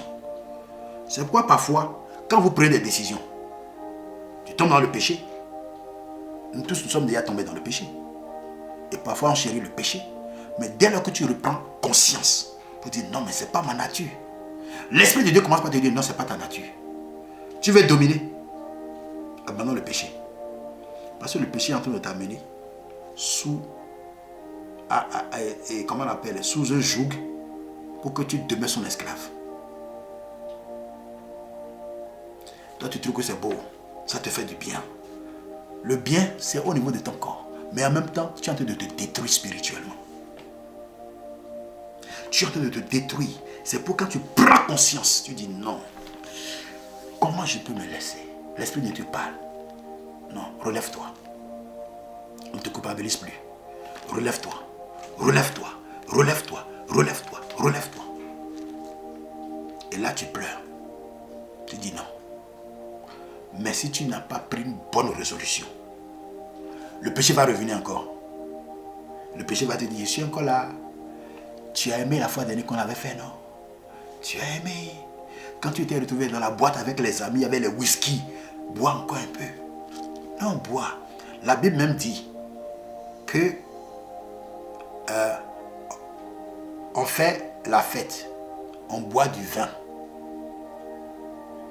C'est pourquoi parfois, quand vous prenez des décisions, tu tombes dans le péché. Nous tous, nous sommes déjà tombés dans le péché. Et parfois, on chérit le péché. Mais dès lors que tu reprends conscience, pour dire non, mais ce n'est pas ma nature. L'Esprit de Dieu commence par te dire non, ce n'est pas ta nature. Tu veux dominer. Abandonne le péché. Parce que le péché est en train de t'amener sous, comment on appelle, sous un joug pour que tu demeures son esclave. Toi, tu trouves que c'est beau. Ça te fait du bien. Le bien, c'est au niveau de ton corps. Mais en même temps, tu es en train de te détruire spirituellement. Tu es en train de te détruire. C'est pour quand tu prends conscience, tu dis non. Comment je peux me laisser? L'Esprit de Dieu parle. Non, relève-toi. On ne te culpabilise plus. Relève-toi. Relève-toi. Relève-toi. Relève-toi. Relève-toi. Et là, tu pleures. Tu dis non. Mais si tu n'as pas pris une bonne résolution, le péché va revenir encore. Le péché va te dire, je suis encore là. Tu as aimé la fois dernière qu'on avait fait, non? Tu as aimé. Quand tu t'es retrouvé dans la boîte avec les amis, il y avait les whisky. Bois encore un peu. Non, bois. La Bible même dit que on fait la fête. On boit du vin.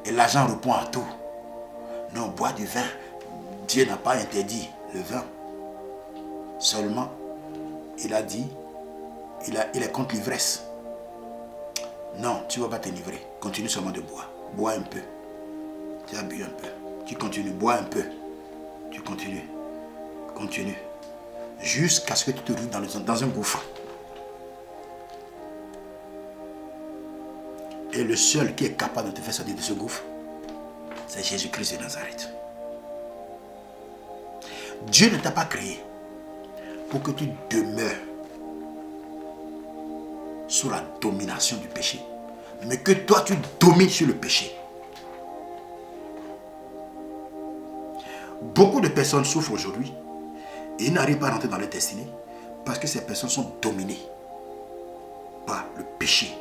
Et l'argent répond à tout. Non, bois du vin. Dieu n'a pas interdit le vin. Seulement, il a dit, il est contre l'ivresse. Non, tu ne vas pas t'enivrer. Continue seulement de boire. Bois un peu. Tu as bu un peu. Tu continues, bois un peu. Tu continues. Continue. Jusqu'à ce que tu te retrouves dans un gouffre. Et le seul qui est capable de te faire sortir de ce gouffre, c'est Jésus-Christ de Nazareth. Dieu ne t'a pas créé pour que tu demeures sous la domination du péché, mais que toi tu domines sur le péché. Beaucoup de personnes souffrent aujourd'hui et ils n'arrivent pas à rentrer dans leur destinée parce que ces personnes sont dominées par le péché.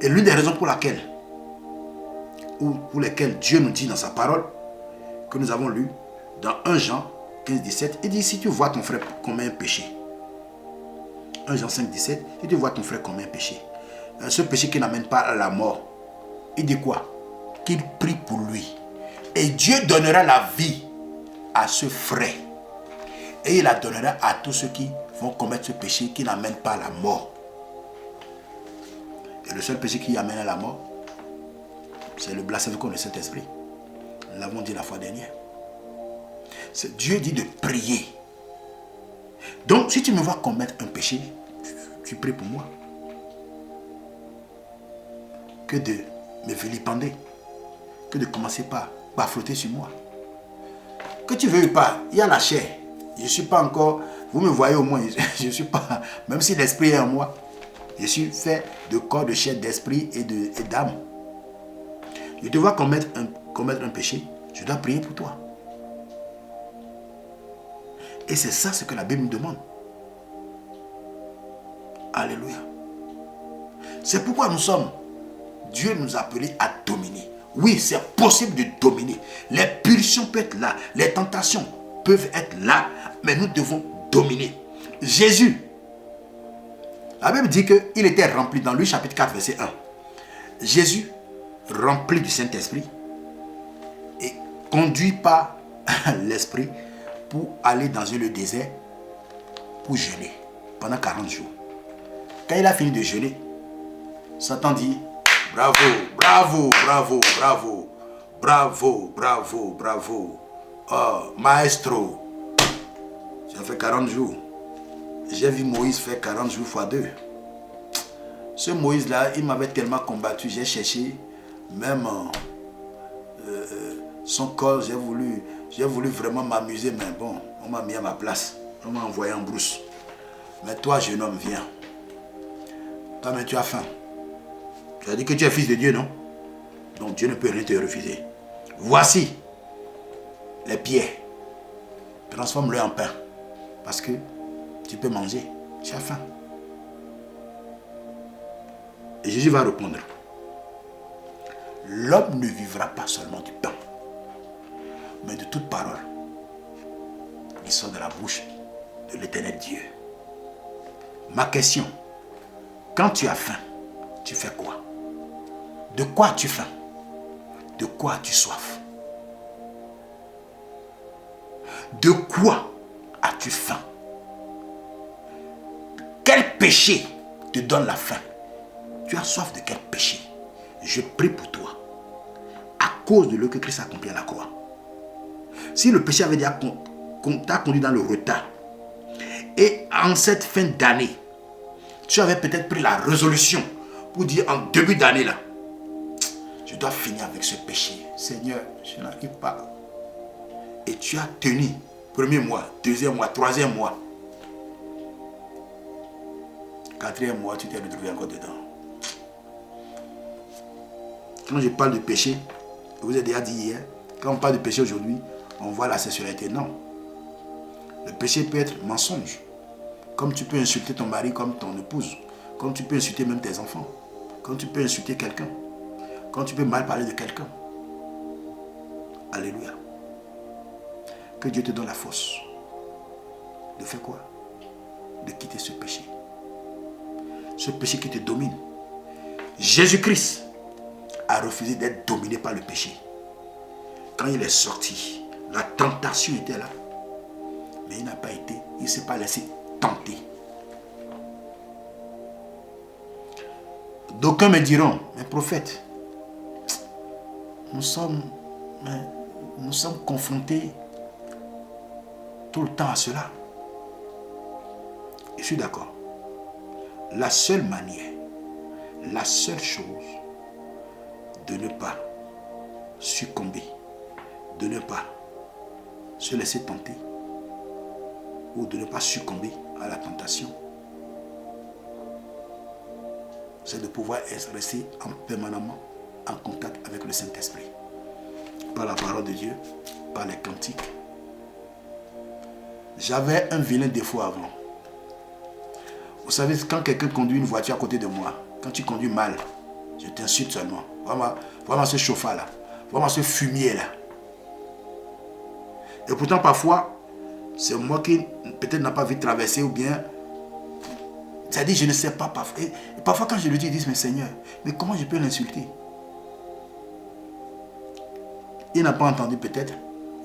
Et l'une des raisons pour lesquelles Dieu nous dit dans sa parole, que nous avons lu dans 1 Jean 15, 17, il dit, si tu vois ton frère commettre un péché, 1 Jean 5, 17, si tu vois ton frère commettre un péché, ce péché qui n'amène pas à la mort, il dit quoi? Qu'il prie pour lui. Et Dieu donnera la vie à ce frère. Et il la donnera à tous ceux qui vont commettre ce péché qui n'amène pas à la mort. Et le seul péché qui amène à la mort, c'est le blasphème contre le Saint-Esprit. Nous l'avons dit la fois dernière. Dieu dit de prier. Donc, si tu me vois commettre un péché, tu pries pour moi. Que de me vilipender. Que de commencer par flotter sur moi. Que tu veuilles pas, il y a la chair. Je ne suis pas encore, vous me voyez au moins, je ne suis pas, même si l'esprit est en moi, je suis fait de corps, de chair, d'esprit et d'âme. Je te vois commettre un péché, je dois prier pour toi. Et c'est ça ce que la Bible nous demande. Alléluia. C'est pourquoi Dieu nous a appelés à dominer. Oui, c'est possible de dominer. Les pulsions peuvent être là, les tentations peuvent être là, mais nous devons dominer. Jésus, la Bible dit qu'il était rempli dans Luc chapitre 4, verset 1. Jésus, rempli du Saint-Esprit, et conduit par l'Esprit pour aller dans le désert pour jeûner. pendant 40 jours. Quand il a fini de jeûner, Satan dit, bravo, bravo, bravo, bravo, bravo, bravo, bravo. Oh, maestro, j'ai fait 40 jours. J'ai vu Moïse faire 40 jours fois 2. Ce Moïse-là, il m'avait tellement combattu, j'ai cherché, même son corps, j'ai voulu vraiment m'amuser, mais bon, on m'a mis à ma place. On m'a envoyé en brousse. Mais toi, jeune homme, viens. Toi, mais tu as faim. Tu as dit que tu es fils de Dieu, non? Donc Dieu ne peut rien te refuser. Voici les pierres. Transforme-le en pain. Parce que tu peux manger. Tu as faim. Et Jésus va répondre. L'homme ne vivra pas seulement du pain, mais de toute parole qui sort de la bouche de l'Éternel Dieu. Ma question, quand tu as faim, tu fais quoi? De quoi as-tu faim? De quoi as-tu soif? De quoi as-tu faim? Quel péché te donne la faim? Tu as soif de quel péché? Je prie pour toi. À cause de ce que Christ a accompli à la croix. Si le péché avait déjà t'a conduit dans le retard, et en cette fin d'année, tu avais peut-être pris la résolution pour dire en début d'année là, je dois finir avec ce péché. Seigneur, je n'arrive pas. Et tu as tenu premier mois, deuxième mois, troisième mois. Quatrième mois, tu t'es retrouvé encore dedans. Quand je parle de péché, je vous ai déjà dit hier, quand on parle de péché aujourd'hui, on voit la sexualité. Non. Le péché peut être mensonge. Comme tu peux insulter ton mari comme ton épouse. Comme tu peux insulter même tes enfants. Comme tu peux insulter quelqu'un. Quand tu peux mal parler de quelqu'un. Alléluia. Que Dieu te donne la force. De faire quoi? De quitter ce péché. Ce péché qui te domine. Jésus-Christ a refusé d'être dominé par le péché. Quand il est sorti, la tentation était là. Mais il n'a pas été, il ne s'est pas laissé tenter. D'aucuns me diront, mais prophète, nous sommes confrontés tout le temps à cela. Je suis d'accord. La seule manière, la seule chose de ne pas succomber, de ne pas se laisser tenter ou de ne pas succomber à la tentation, c'est de pouvoir rester permanemment en contact avec le Saint-Esprit. Par la parole de Dieu, par les cantiques. J'avais un vilain défaut avant. Vous savez, quand quelqu'un conduit une voiture à côté de moi, quand tu conduis mal, je t'insulte seulement. Voilà ce chauffard là. Voilà ce fumier là. Et pourtant parfois, c'est moi qui peut-être n'a pas vu traverser ou bien... C'est-à-dire, je ne sais pas parfois. Et parfois quand je le dis, ils disent, mais Seigneur, mais comment je peux l'insulter? Il n'a pas entendu peut-être.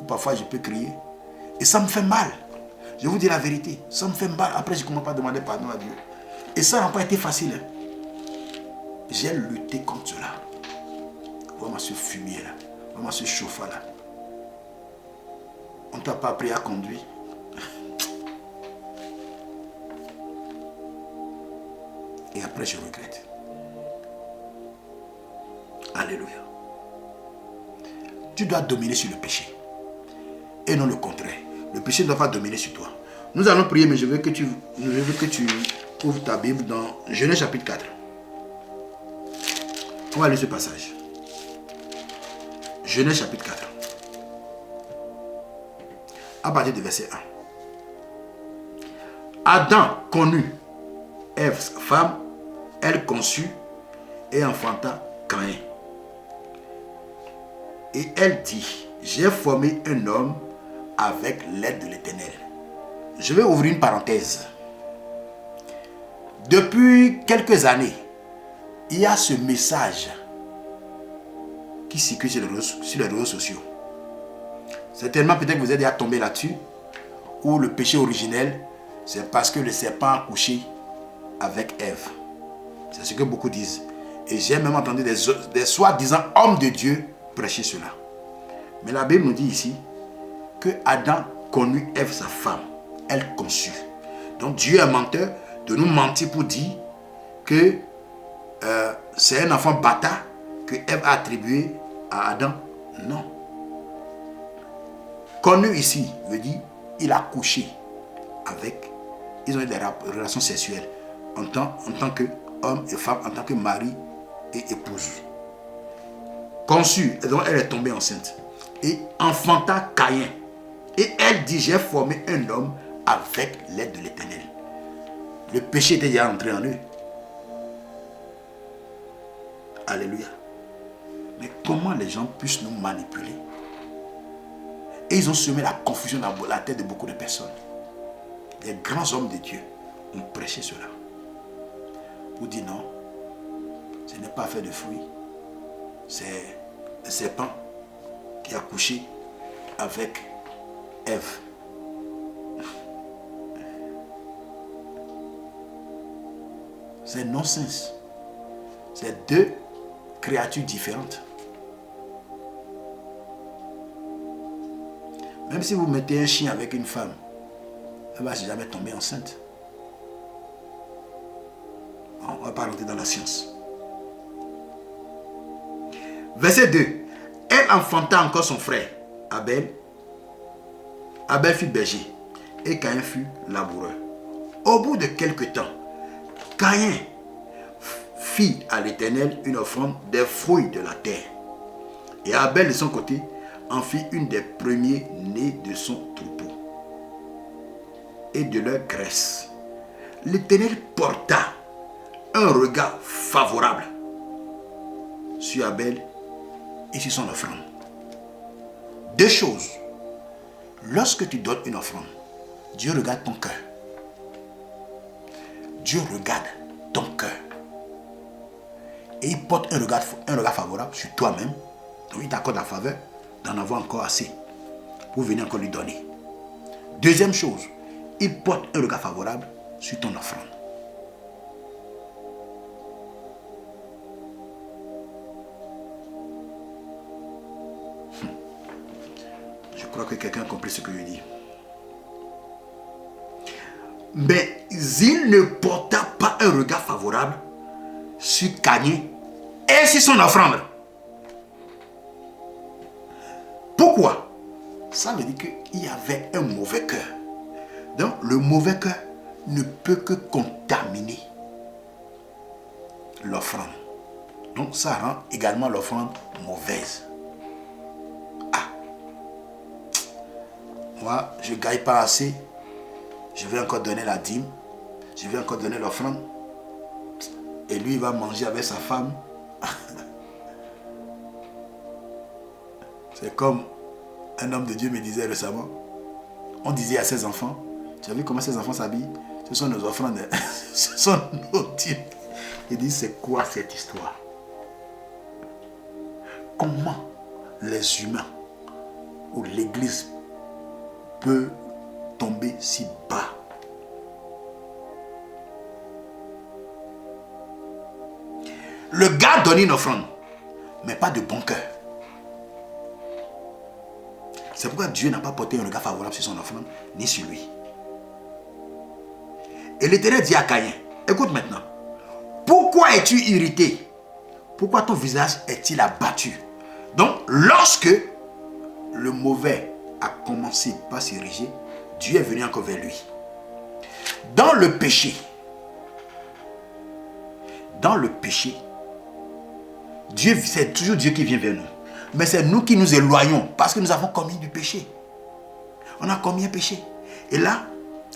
Ou parfois je peux crier. Et ça me fait mal. Je vous dis la vérité. Ça me fait mal. Après, je ne commence pas à demander pardon à Dieu. Et ça n'a pas été facile. J'ai lutté contre cela. Vraiment ce fumier là. Vraiment ce chauffard là. On ne t'a pas appris à conduire. Et après, je regrette. Alléluia. Tu dois dominer sur le péché. Et non le contraire. Le péché ne doit pas dominer sur toi. Nous allons prier, mais je veux que tu ouvres ta Bible dans Genèse chapitre 4. On va lire ce passage. Genèse chapitre 4. À partir du verset 1. Adam connut Ève, sa femme, elle conçut et enfanta Caïn. Et elle dit, j'ai formé un homme avec l'aide de l'Éternel. Je vais ouvrir une parenthèse. Depuis quelques années, il y a ce message qui circule sur les réseaux sociaux. Certainement, peut-être que vous êtes déjà tombé là-dessus, où le péché originel, c'est parce que le serpent a couché avec Ève. C'est ce que beaucoup disent. Et j'ai même entendu des soi-disant hommes de Dieu prêcher cela. Mais la Bible nous dit ici que Adam connut Ève, sa femme. Elle conçut. Donc Dieu est menteur de nous mentir pour dire que c'est un enfant bâtard que Ève a attribué à Adam. Non. Connu ici veut dire il a couché avec, ils ont eu des relations sexuelles en tant qu'homme et femme, en tant que mari et épouse. Conçue, donc elle est tombée enceinte et enfanta Caïn. Et elle dit, j'ai formé un homme avec l'aide de l'Éternel. Le péché était déjà entré en eux. Alléluia. Mais comment les gens puissent nous manipuler? Et ils ont semé la confusion dans la tête de beaucoup de personnes. Les grands hommes de Dieu ont prêché cela. Pour dire non, ce n'est pas fait de fruits. C'est le serpent qui a couché avec Ève. C'est non-sens. C'est deux créatures différentes. Même si vous mettez un chien avec une femme, elle ne va jamais tomber enceinte. On ne va pas rentrer dans la science. Verset 2. Elle enfanta encore son frère, Abel. Abel fut berger et Caïn fut laboureur. Au bout de quelque temps, Caïn fit à l'Éternel une offrande des fruits de la terre. Et Abel de son côté en fit une des premiers nés de son troupeau et de leur graisse. L'Éternel porta un regard favorable sur Abel et sur son offrande. Deux choses. Lorsque tu donnes une offrande, Dieu regarde ton cœur. Dieu regarde ton cœur. Et il porte un regard favorable sur toi-même. Donc il t'accorde la faveur d'en avoir encore assez pour venir encore lui donner. Deuxième chose, il porte un regard favorable sur ton offrande. Je crois que quelqu'un a compris ce que je dis. Mais il ne porta pas un regard favorable sur Caïn et sur son offrande. Pourquoi? Ça veut dire qu'il y avait un mauvais cœur. Donc le mauvais cœur ne peut que contaminer l'offrande. Donc ça rend également l'offrande mauvaise. Moi, je ne gagne pas assez. Je vais encore donner la dîme. Je vais encore donner l'offrande. Et lui, il va manger avec sa femme. C'est comme un homme de Dieu me disait récemment. On disait à ses enfants, tu as vu comment ses enfants s'habillent? Ce sont nos offrandes. Ce sont nos dîmes. Il dit, c'est quoi cette histoire? Comment les humains ou l'Église peut tomber si bas? Le gars donne une offrande, mais pas de bon cœur. C'est pourquoi Dieu n'a pas porté un regard favorable sur son offrande, ni sur lui. Et l'Éternel dit à Caïn, écoute maintenant, pourquoi es-tu irrité? Pourquoi ton visage est-il abattu? Donc, lorsque le mauvais a commencé par s'ériger, Dieu est venu encore vers lui. Dans le péché, Dieu, c'est toujours Dieu qui vient vers nous. Mais c'est nous qui nous éloignons parce que nous avons commis du péché. On a commis un péché. Et là,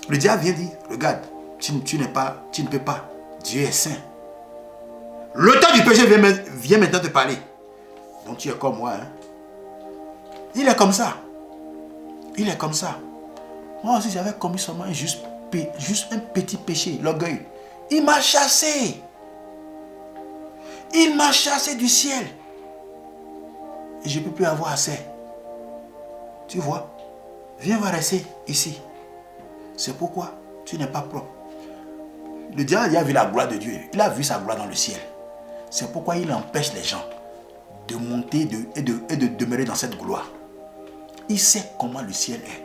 le diable vient dire, regarde, tu ne peux pas. Dieu est saint. Le temps du péché vient maintenant te parler. Donc tu es comme moi. Hein? Il est comme ça. Il est comme ça. Moi aussi, j'avais commis seulement juste un petit péché, l'orgueil. Il m'a chassé. Il m'a chassé du ciel. Et je ne peux plus avoir assez. Tu vois, viens voir rester ici. C'est pourquoi Tu n'es pas propre. Le diable il a vu la gloire de Dieu. Il a vu sa gloire dans le ciel. C'est pourquoi il empêche les gens de monter et de demeurer dans cette gloire. Il sait comment le ciel est.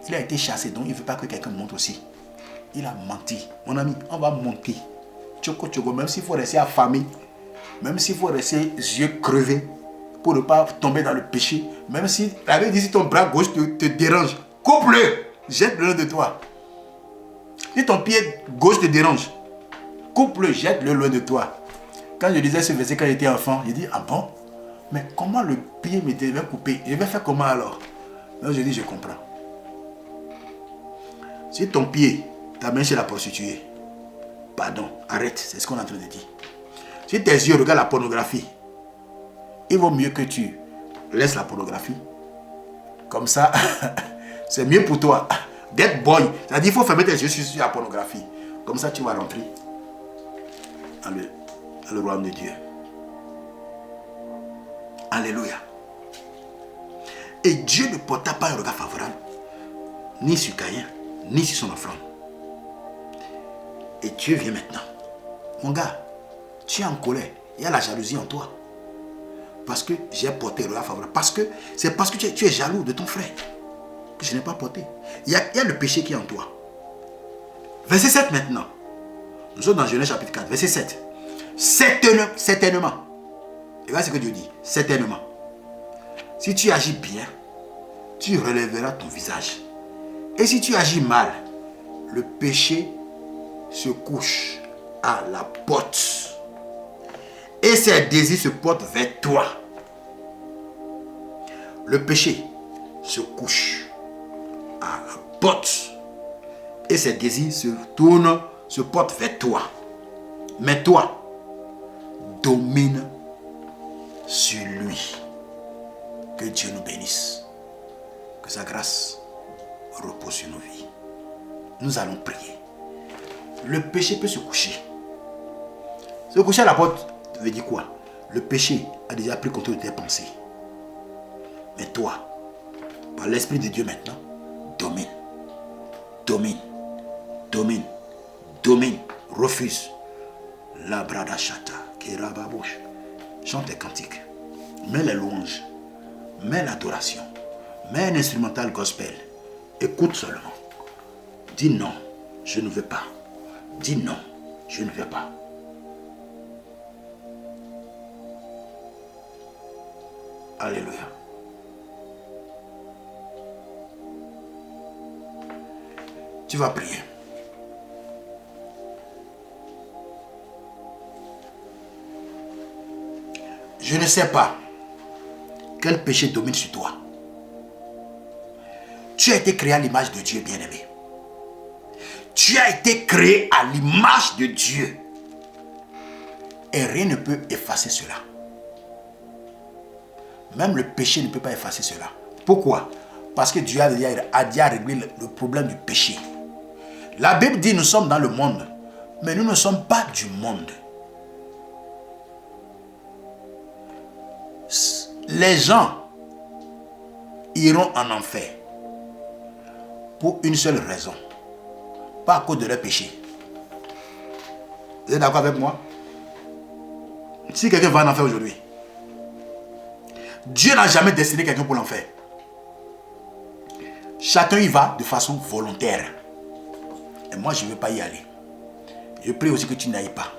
Il a été chassé, donc il ne veut pas que quelqu'un monte aussi. Il a menti. Mon ami, on va monter. Tchoko, tchoko, même s'il faut rester affamé, même s'il faut rester yeux crevés pour ne pas tomber dans le péché, même si la Bible dit si ton bras gauche te dérange, coupe-le, jette-le loin de toi. Si ton pied gauche te dérange, coupe-le, jette-le loin de toi. Quand je lisais ce verset quand j'étais enfant, j'ai dit, ah bon? Mais comment le pied me devait couper? Je vais faire comment alors? Donc je dis, je comprends. Si ton pied t'amène chez la prostituée, pardon, arrête, c'est ce qu'on est en train de dire. Si tes yeux regardent la pornographie, il vaut mieux que tu laisses la pornographie. Comme ça, c'est mieux pour toi. Get boy. C'est-à-dire qu'il faut fermer tes yeux sur la pornographie. Comme ça, tu vas rentrer dans le royaume de Dieu. Alléluia. Et Dieu ne porta pas un regard favorable, ni sur Caïn, ni sur son offrande. Et Dieu vient maintenant. Mon gars, tu es en colère. Il y a la jalousie en toi. Parce que j'ai porté un regard favorable. C'est parce que tu es jaloux de ton frère que je n'ai pas porté. Il y a le péché qui est en toi. Verset 7 maintenant. Nous sommes dans Genèse chapitre 4, verset 7. Certainement. Et voilà ce que Dieu dit. Certainement. Si tu agis bien, tu relèveras ton visage. Et si tu agis mal, le péché se couche à la porte. Et ses désirs se portent vers toi. Le péché se couche à la porte. Et ses désirs se portent vers toi. Mais toi, domine sur lui. Que Dieu nous bénisse. Que sa grâce repose sur nos vies. Nous allons prier. Le péché peut se coucher. Se coucher à la porte veut dire quoi? Le péché a déjà pris contrôle de tes pensées. Mais toi, par l'Esprit de Dieu maintenant, domine. Domine. Domine. Domine. Refuse. La brada chata. Kirababouche. Chante tes cantiques. Mets les louanges. Mets l'adoration. Mets un instrumental gospel. Écoute seulement. Dis non, je ne veux pas. Dis non, je ne veux pas. Alléluia. Tu vas prier. Je ne sais pas quel péché domine sur toi. Tu as été créé à l'image de Dieu, bien-aimé. Tu as été créé à l'image de Dieu. Et rien ne peut effacer cela. Même le péché ne peut pas effacer cela. Pourquoi? Parce que Dieu a déjà réglé le problème du péché. La Bible dit nous sommes dans le monde, mais nous ne sommes pas du monde. Les gens iront en enfer pour une seule raison. Pas à cause de leur péché. Vous êtes d'accord avec moi? Si quelqu'un va en enfer aujourd'hui, Dieu n'a jamais destiné quelqu'un pour l'enfer. Chacun y va de façon volontaire. Et moi, je ne veux pas y aller. Je prie aussi que tu n'ailles pas.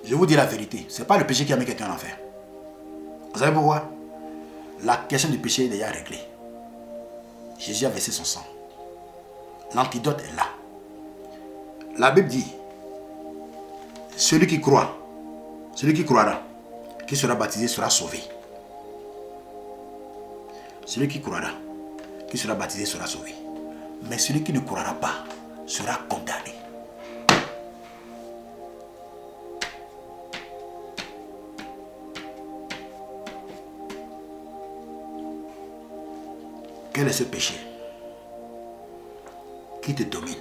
Je vous dis la vérité. Ce n'est pas le péché qui a mis quelqu'un en enfer. Vous savez pourquoi? La question du péché est déjà réglée. Jésus a versé son sang. L'antidote est là. La Bible dit, celui qui croit, celui qui croira, qui sera baptisé sera sauvé. Celui qui croira, qui sera baptisé sera sauvé. Mais celui qui ne croira pas sera condamné. Quel est ce péché qui te domine?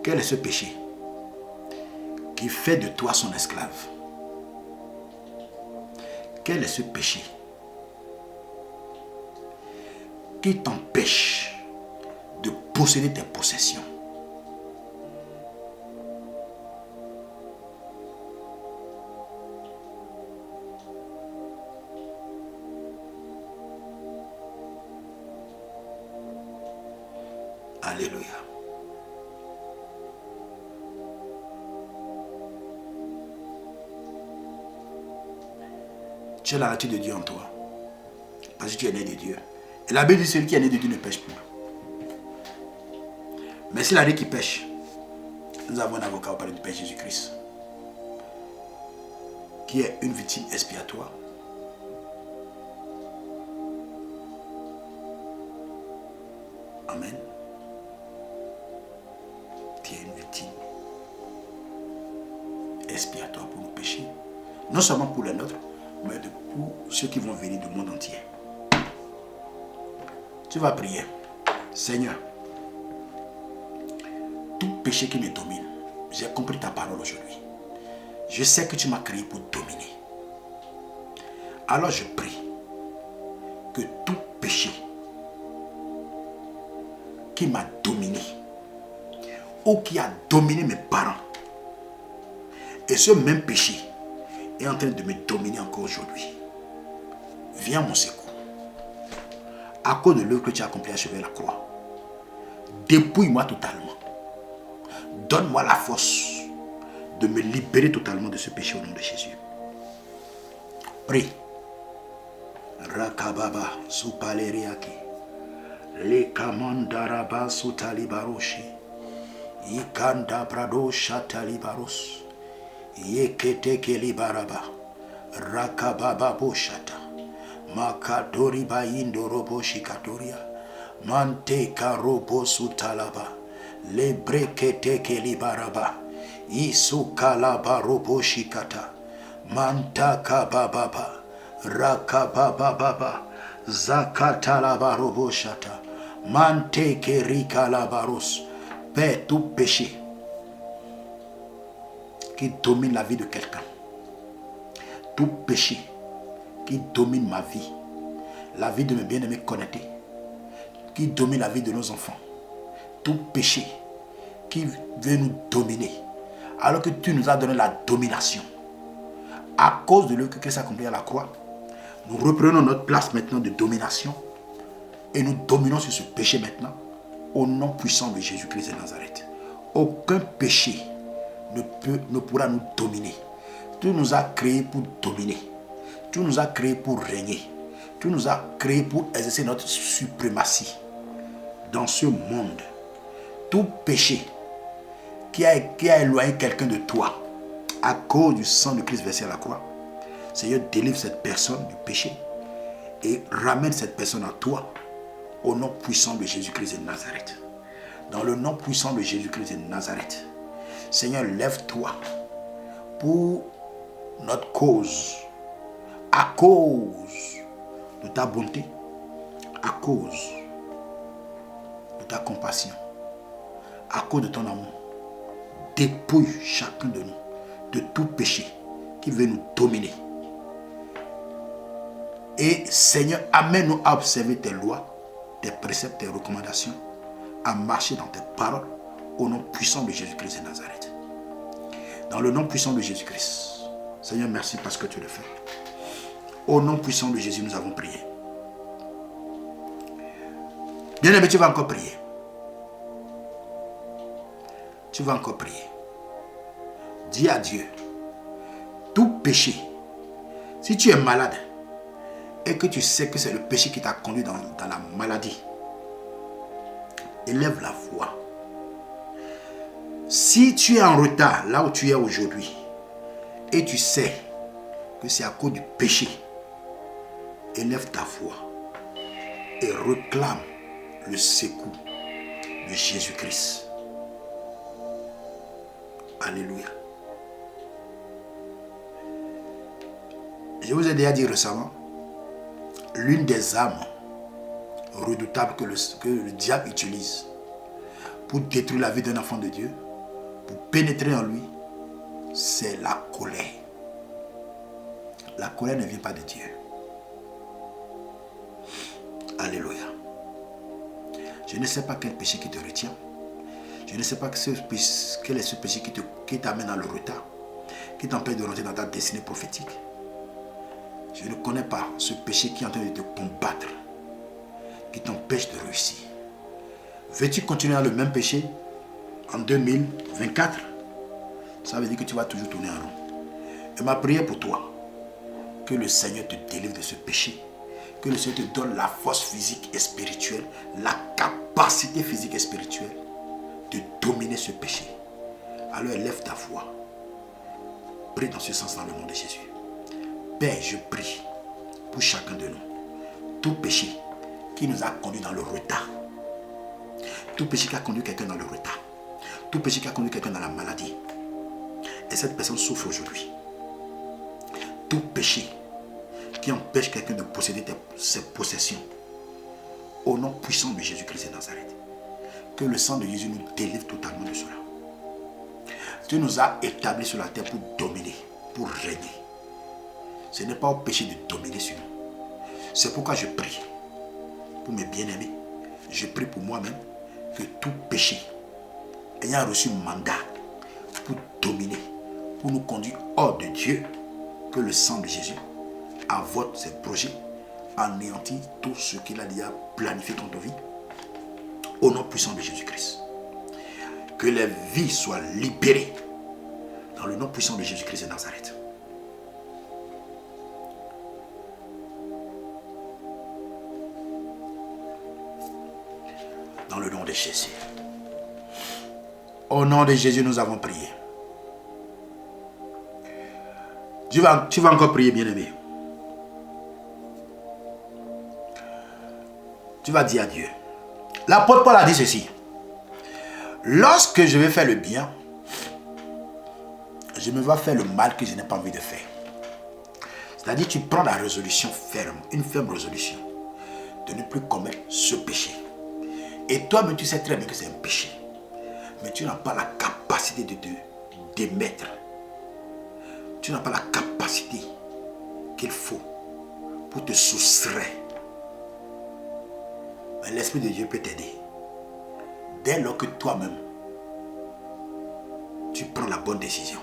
Quel est ce péché qui fait de toi son esclave? Quel est ce péché qui t'empêche de posséder tes possessions. Alléluia. Tu as la nature de Dieu en toi. Parce que tu es né de Dieu. Et la Bible dit celui qui est né de Dieu ne pêche plus. Mais s'il a dit qu'il pêche, nous avons un avocat au palais du Père Jésus-Christ, qui est une victime expiatoire. Amen. Qui est une victime expiatoire pour nos péchés. Non seulement pour les nôtres, mais pour ceux qui vont venir du monde entier. Tu vas prier. Seigneur, tout péché qui me domine, j'ai compris ta parole aujourd'hui. Je sais que tu m'as créé pour dominer. Alors je prie que tout péché qui m'a dominé ou qui a dominé mes parents, et ce même péché est en train de me dominer encore aujourd'hui, viens mon secours. À cause de l'œuvre que tu as accomplie à chevet la croix, dépouille-moi totalement. Donne-moi la force de me libérer totalement de ce péché au nom de Jésus. Prie. Rakababa supaleriaki. Le kamandaraba sutalibaroshi. Ikanda brado shatalibaros. Yeketeke libaraba. Rakababa boshata. Makadori baindo robo shikatoria. Manteka robo sutalaba. Le breketeke libaraba. Isukalaba robo shikata. Mantaka bababa. Rakababa. Zakatalaba robo shata. Manteke rikalabaros. Père, tout péché qui domine la vie de quelqu'un, tout péché qui domine ma vie, la vie de mes bien-aimés connectés, qui domine la vie de nos enfants, tout péché qui veut nous dominer, alors que tu nous as donné la domination, à cause de l'œuvre que Christ a accompli à la croix, nous reprenons notre place maintenant de domination et nous dominons sur ce péché maintenant, au nom puissant de Jésus-Christ de Nazareth. Aucun péché ne pourra nous dominer. Tu nous as créés pour dominer. Tu nous as créés pour régner. Tu nous as créés pour exercer notre suprématie dans ce monde. Tout péché qui a éloigné quelqu'un de toi à cause du sang de Christ versé à la croix, Seigneur, délivre cette personne du péché et ramène cette personne à toi au nom puissant de Jésus-Christ de Nazareth. Dans le nom puissant de Jésus-Christ de Nazareth, Seigneur, lève-toi pour notre cause, à cause de ta bonté, à cause de ta compassion, à cause de ton amour. Dépouille chacun de nous de tout péché qui veut nous dominer. Et Seigneur, amène-nous à observer tes lois, tes préceptes, tes recommandations, à marcher dans tes paroles au nom puissant de Jésus-Christ de Nazareth. Dans le nom puissant de Jésus-Christ. Seigneur, merci parce que tu le fais. Au nom puissant de Jésus, nous avons prié. Bien-aimé, tu vas encore prier. Tu vas encore prier. Dis à Dieu, tout péché, si tu es malade et que tu sais que c'est le péché qui t'a conduit dans la maladie, élève la voix. Si tu es en retard là où tu es aujourd'hui et tu sais que c'est à cause du péché, élève ta voix et réclame le secours de Jésus-Christ. Alléluia. Je vous ai déjà dit récemment, l'une des armes redoutables que le diable utilise pour détruire la vie d'un enfant de Dieu, pour pénétrer en lui, c'est la colère. La colère ne vient pas de Dieu. Alléluia. Je ne sais pas quel péché qui te retient. Je ne sais pas quel est ce péché qui t'amène dans le retard, qui t'empêche de rentrer dans ta destinée prophétique. Je ne connais pas ce péché qui est en train de te combattre, qui t'empêche de réussir. Veux-tu continuer dans le même péché en 2024? Ça veut dire que tu vas toujours tourner en rond. Et ma prière pour toi, que le Seigneur te délivre de ce péché, que le Seigneur te donne la force physique et spirituelle, la capacité physique et spirituelle de dominer ce péché. Alors élève ta voix. Prie dans ce sens dans le nom de Jésus. Père, je prie pour chacun de nous. Tout péché qui nous a conduit dans le retard. Tout péché qui a conduit quelqu'un dans le retard. Tout péché qui a conduit quelqu'un dans la maladie. Et cette personne souffre aujourd'hui. Tout péché qui empêche quelqu'un de posséder ses possessions. Au nom puissant de Jésus-Christ de Nazareth. Que le sang de Jésus nous délivre totalement de cela. Tu nous as établis sur la terre pour dominer, pour régner. Ce n'est pas au péché de dominer sur nous. C'est pourquoi je prie pour mes bien-aimés. Je prie pour moi-même que tout péché ayant reçu mandat pour dominer, pour nous conduire hors de Dieu, que le sang de Jésus avorte ses projets, anéantit tout ce qu'il a déjà planifié dans ta vie. Au nom puissant de Jésus-Christ. Que les vies soient libérées dans le nom puissant de Jésus-Christ de Nazareth. Dans le nom de Jésus. Au nom de Jésus, nous avons prié. Tu vas encore prier, bien-aimé. Tu vas dire à Dieu. L'apôtre Paul a dit ceci. Lorsque je vais faire le bien, je me vois faire le mal que je n'ai pas envie de faire. C'est-à-dire, tu prends la résolution ferme, une ferme résolution, de ne plus commettre ce péché. Et toi-même, tu sais très bien que c'est un péché. Mais tu n'as pas la capacité de te démettre. Tu n'as pas la capacité qu'il faut pour te soustraire. Mais l'Esprit de Dieu peut t'aider. Dès lors que toi-même, tu prends la bonne décision.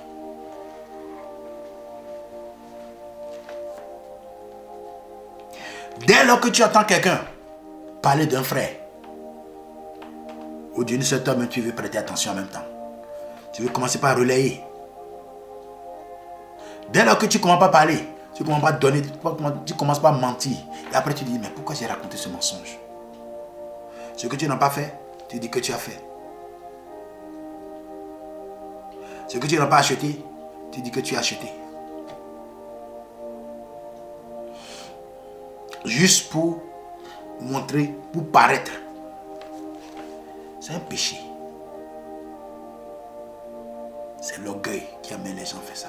Dès lors que tu entends quelqu'un parler d'un frère, ou d'une seule toi-même, tu veux prêter attention en même temps. Tu veux commencer par relayer. Dès lors que tu ne commences pas à parler, tu ne commences pas à donner, tu commences pas à mentir. Et après tu dis, mais pourquoi j'ai raconté ce mensonge? Ce que tu n'as pas fait, tu dis que tu as fait. Ce que tu n'as pas acheté, tu dis que tu as acheté. Juste pour montrer, pour paraître. C'est un péché. C'est l'orgueil qui amène les gens à faire ça.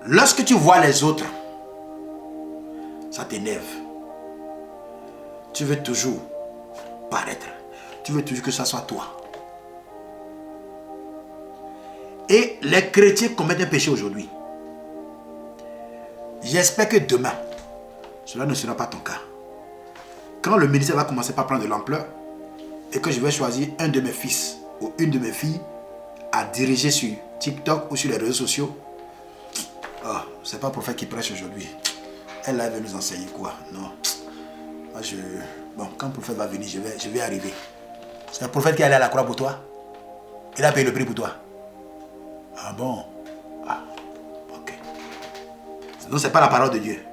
Lorsque tu vois les autres, ça t'énerve. Tu veux toujours paraître. Tu veux toujours que ça soit toi. Et les chrétiens commettent un péché aujourd'hui. J'espère que demain, cela ne sera pas ton cas. Quand le ministère va commencer par prendre de l'ampleur et que je vais choisir un de mes fils ou une de mes filles à diriger sur TikTok ou sur les réseaux sociaux, oh, c'est pas le prophète qui prêche aujourd'hui. Elle va nous enseigner quoi? Non. Moi, bon, quand le prophète va venir, je vais arriver. C'est le prophète qui est allé à la croix pour toi. Il a payé le prix pour toi. Ah bon? Ah, ok. Sinon, c'est pas la parole de Dieu.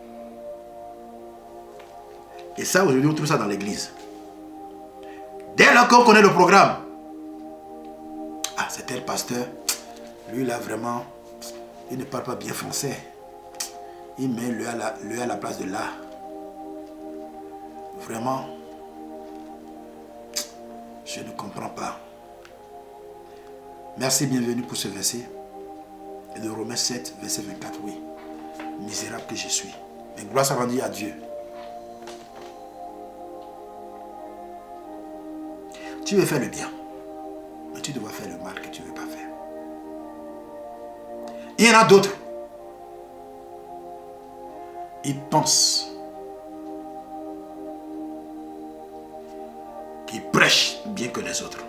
Et ça, aujourd'hui, on trouve ça dans l'église. Dès lors qu'on connaît le programme, ah, c'est tel pasteur, lui là vraiment, il ne parle pas bien français. Il met le à la place de là. Vraiment, je ne comprends pas. Merci, bienvenue pour ce verset. Et de Romains 7, verset 24, oui. Misérable que je suis. Mais gloire soit rendue à Dieu. Tu veux faire le bien, mais tu dois faire le mal que tu ne veux pas faire. Il y en a d'autres. Ils pensent bien que les autres.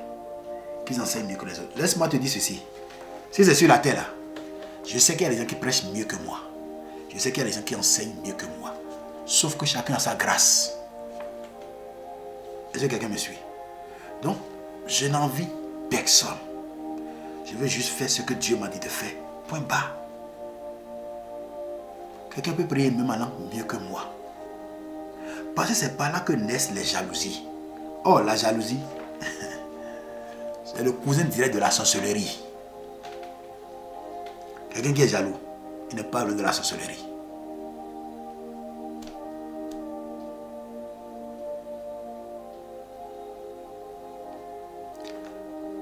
Qu'ils enseignent mieux que les autres. Laisse-moi te dire ceci. Si c'est sur la terre là, je sais qu'il y a des gens qui prêchent mieux que moi. Je sais qu'il y a des gens qui enseignent mieux que moi. Sauf que chacun a sa grâce. Est-ce que quelqu'un me suit? Donc, je n'envie personne. Je veux juste faire ce que Dieu m'a dit de faire. Point barre. Quelqu'un peut prier même maintenant mieux que moi. Parce que c'est par là que naissent les jalousies. Oh, la jalousie, c'est le cousin direct de la sorcellerie. Quelqu'un qui est jaloux, il ne parle de la sorcellerie.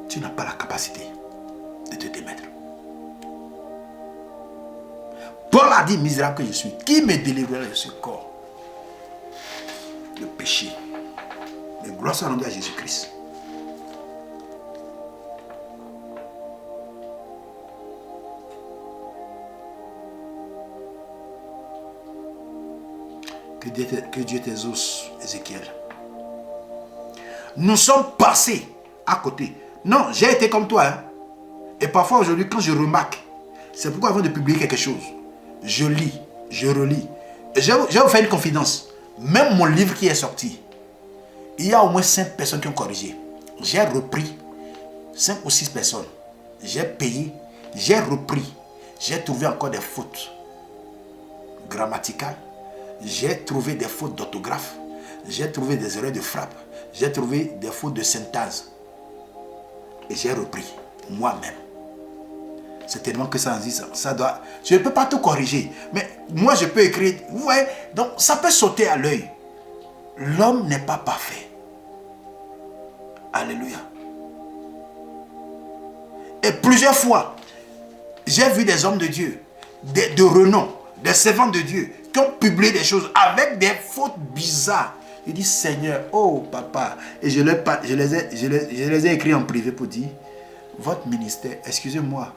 Tu n'as pas la capacité de te démettre. Paul a dit, misérable que je suis, qui me délivrera de ce corps? Le péché. Mais gloire soit rendue à Jésus-Christ. Que Dieu t'exauce, Ézéchiel. Nous sommes passés à côté. Non, j'ai été comme toi. Hein. Et parfois aujourd'hui, quand je remarque, c'est pourquoi avant de publier quelque chose, je lis, je relis. Et je vais vous faire une confidence. Même mon livre qui est sorti, il y a au moins 5 personnes qui ont corrigé. J'ai repris 5 ou 6 personnes. J'ai payé, j'ai repris. J'ai trouvé encore des fautes grammaticales. J'ai trouvé des fautes d'orthographe. J'ai trouvé des erreurs de frappe. J'ai trouvé des fautes de synthèse. Et j'ai repris moi-même. C'est tellement que ça en dit ça doit. Je ne peux pas tout corriger. Mais moi, je peux écrire. Vous voyez, donc ça peut sauter à l'œil. L'homme n'est pas parfait. Alléluia. Et plusieurs fois, j'ai vu des hommes de Dieu, de renom, des servants de Dieu, qui ont publié des choses avec des fautes bizarres. Il dit, Seigneur, oh papa. Et je les ai écrits en privé pour dire, votre ministère, excusez-moi,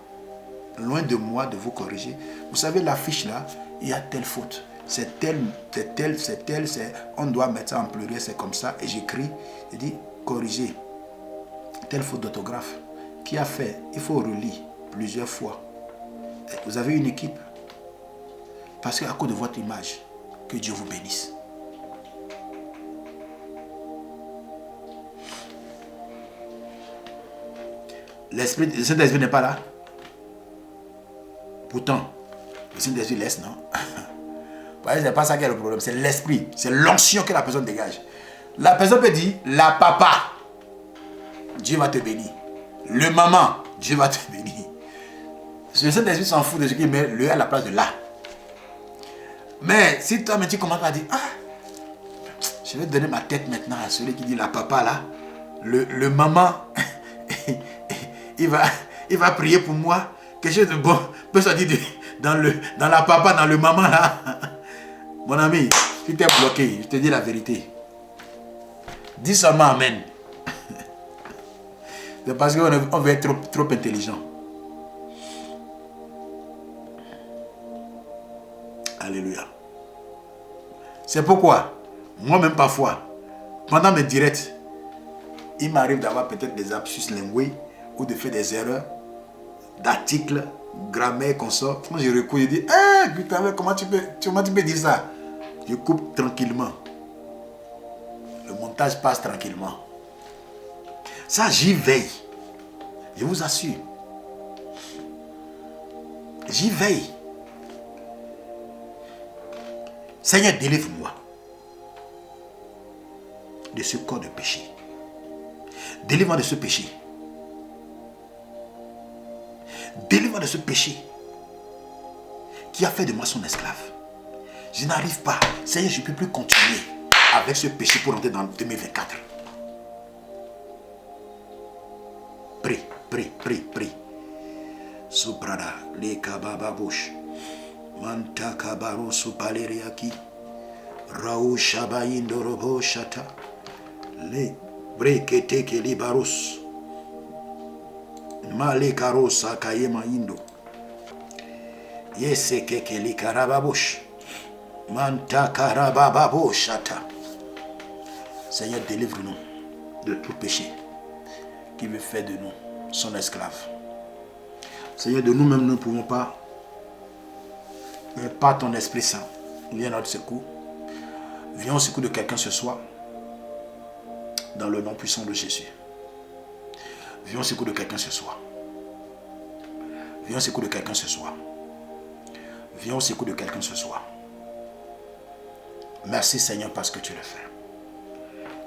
loin de moi de vous corriger. Vous savez, l'affiche là, il y a telle faute. C'est tel, on doit mettre ça en pluriel, c'est comme ça. Et j'écris, je dis, corrigez. Telle faute d'orthographe. Qui a fait? Il faut relire plusieurs fois. Et vous avez une équipe. Parce qu'à cause de votre image, que Dieu vous bénisse. L'esprit, le Saint-Esprit n'est pas là. Pourtant, le Saint-Esprit laisse, non? Ce n'est pas ça qui est le problème. C'est l'esprit. C'est l'onction que la personne dégage. La personne peut dire, la papa, Dieu va te bénir. Le maman, Dieu va te bénir. Le Saint-Esprit s'en fout de ce qu'il met le à la place de là. Mais si toi, tu commences à dire, ah, je vais donner ma tête maintenant à celui qui dit la papa là, le maman, il va prier pour moi. Quelque chose de bon peut sortir dans la papa, dans le maman là. Mon ami, tu t'es bloqué, je te dis la vérité. Dis seulement amen. C'est parce qu'on veut être trop intelligent. Alléluia. C'est pourquoi, moi-même parfois, pendant mes directs, il m'arrive d'avoir peut-être des lapsus linguiques ou de faire des erreurs d'articles, grammaire, consort. Quand je recours, je dis, comment tu peux dire ça? Je coupe tranquillement. Le montage passe tranquillement. Ça, j'y veille. Je vous assure. J'y veille. Seigneur, délivre-moi de ce corps de péché. Délivre-moi de ce péché. Délivre-moi de ce péché qui a fait de moi son esclave. Je n'arrive pas. Seigneur, je ne peux plus continuer avec ce péché pour entrer dans 2024. Prie. Soprada, les kabababouche. Manta kabaro supaleriaki. Raou shabayindo robo shata. Le brekete ke libarus. Male karosa kayema indo. Yese keke li karababush. Manta karabababo shata. Seigneur, délivre-nous de tout péché. qui veut faire de nous son esclave. Seigneur, de nous-mêmes, nous ne pouvons pas, mais par ton Esprit Saint, viens à notre secours. Viens au secours de quelqu'un ce soir, dans le nom puissant de Jésus. Viens au secours de quelqu'un ce soir. Viens au secours de quelqu'un ce soir. Viens au secours de quelqu'un ce soir. Merci Seigneur parce que tu le fais.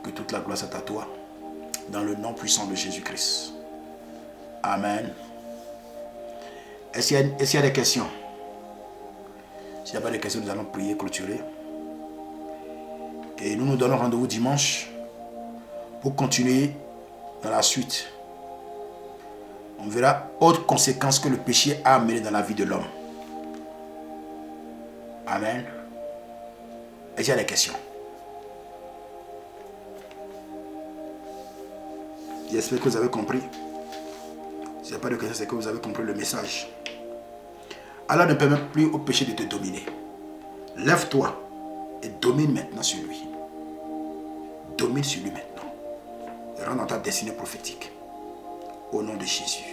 Que toute la gloire soit à toi, dans le nom puissant de Jésus-Christ. Amen. Est-ce qu'il y a des questions? S'il n'y a pas de questions, nous allons prier, clôturer. Et nous nous donnons rendez-vous dimanche pour continuer dans la suite. On verra autres conséquences que le péché a amenées dans la vie de l'homme. Amen. Est-ce qu'il y a des questions? J'espère que vous avez compris. S'il n'y a pas de questions, c'est que vous avez compris le message. Alors ne permets plus au péché de te dominer. Lève-toi et domine maintenant sur lui. Domine sur lui maintenant. Et rentre dans ta destinée prophétique. Au nom de Jésus.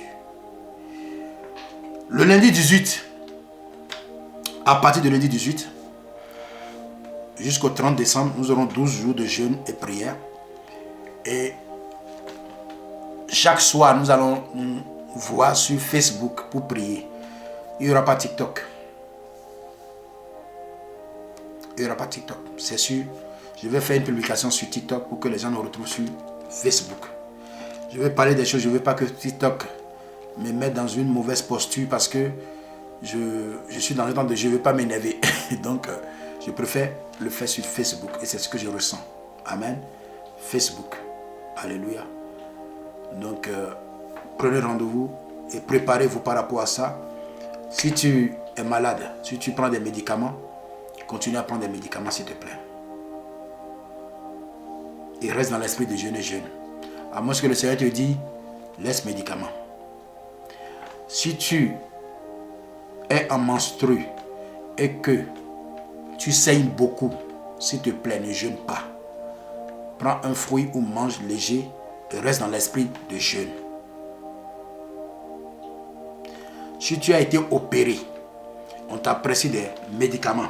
Le lundi 18, à partir de lundi 18, jusqu'au 30 décembre, nous aurons 12 jours de jeûne et prière. Et chaque soir, nous allons nous voir sur Facebook pour prier. Il n'y aura pas TikTok. Il n'y aura pas TikTok. C'est sûr. Je vais faire une publication sur TikTok pour que les gens nous retrouvent sur Facebook. Je vais parler des choses. Je ne veux pas que TikTok me mette dans une mauvaise posture parce que je suis dans le temps de je ne veux pas m'énerver. Donc, je préfère le faire sur Facebook. Et c'est ce que je ressens. Amen. Facebook. Alléluia. Donc, prenez rendez-vous et préparez-vous par rapport à ça. Si tu es malade, si tu prends des médicaments, continue à prendre des médicaments s'il te plaît. Et reste dans l'esprit de jeûne et jeûne. À moins que le Seigneur te dise, laisse médicaments. Si tu es en menstru et que tu saignes beaucoup, s'il te plaît, ne jeûne pas. Prends un fruit ou mange léger et reste dans l'esprit de jeûne. Si tu as été opéré, on t'a prescrit des médicaments.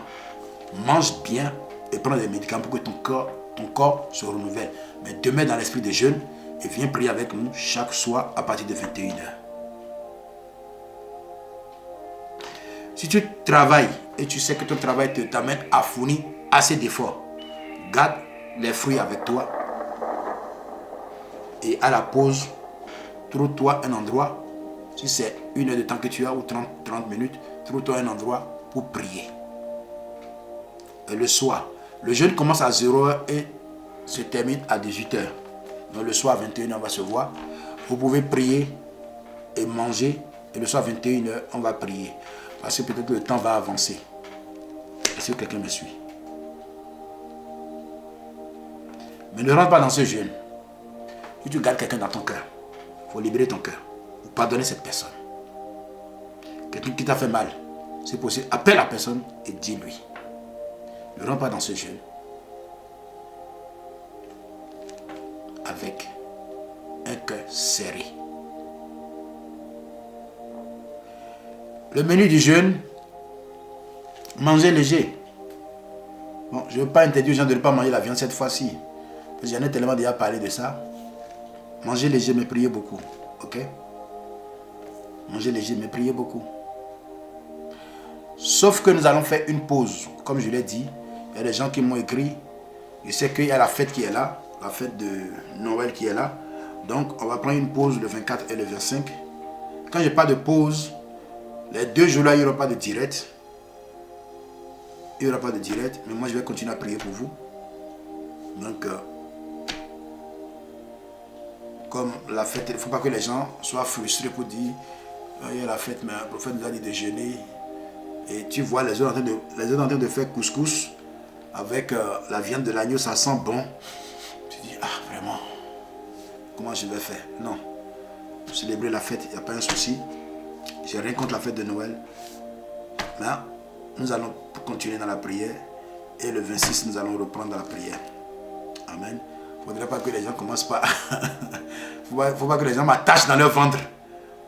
Mange bien et prends des médicaments pour que ton corps se renouvelle. Mais demeure dans l'esprit de jeûne et viens prier avec nous chaque soir à partir de 21h. Si tu travailles et tu sais que ton travail t'amène à fournir assez d'efforts, garde les fruits avec toi et à la pause, trouve-toi un endroit. Si c'est 1 heure de temps que tu as ou 30 minutes, trouve-toi un endroit pour prier. Et le soir, le jeûne commence à 0h et se termine à 18h. Donc le soir à 21h, on va se voir. Vous pouvez prier et manger. Et le soir à 21h, on va prier. Parce que peut-être le temps va avancer. Est-ce que quelqu'un me suit? Mais ne rentre pas dans ce jeûne. Si tu gardes quelqu'un dans ton cœur, il faut libérer ton cœur. Pour pardonner cette personne. Quelqu'un qui t'a fait mal, c'est possible. Appelle la personne et dis-lui. Ne rentre pas dans ce jeûne avec un cœur serré. Le menu du jeûne, manger léger. Bon, je ne veux pas interdire aux gens de ne pas manger la viande cette fois-ci. Parce que j'en ai tellement déjà parlé de ça. Manger léger, mais priez beaucoup. Ok? Manger léger, mais priez beaucoup. Sauf que nous allons faire une pause. Comme je l'ai dit, il y a des gens qui m'ont écrit. Je sais qu'il y a la fête qui est là. La fête de Noël qui est là. Donc, on va prendre une pause le 24 et le 25. Quand je parle de pause, les 2 jours-là, il n'y aura pas de direct. Il n'y aura pas de direct. Mais moi, je vais continuer à prier pour vous. Donc, comme la fête, il ne faut pas que les gens soient frustrés pour dire il y a la fête, mais le prophète nous a dit de jeûner. Et tu vois les autres en train de faire couscous avec la viande de l'agneau, ça sent bon. Tu dis, ah vraiment, comment je vais faire? Non. Pour célébrer la fête, il n'y a pas un souci. Je n'ai rien contre la fête de Noël. Mais nous allons continuer dans la prière. Et le 26, nous allons reprendre la prière. Amen. Il ne faudrait pas que les gens commencent par... Il ne faut pas que les gens m'attachent dans leur ventre.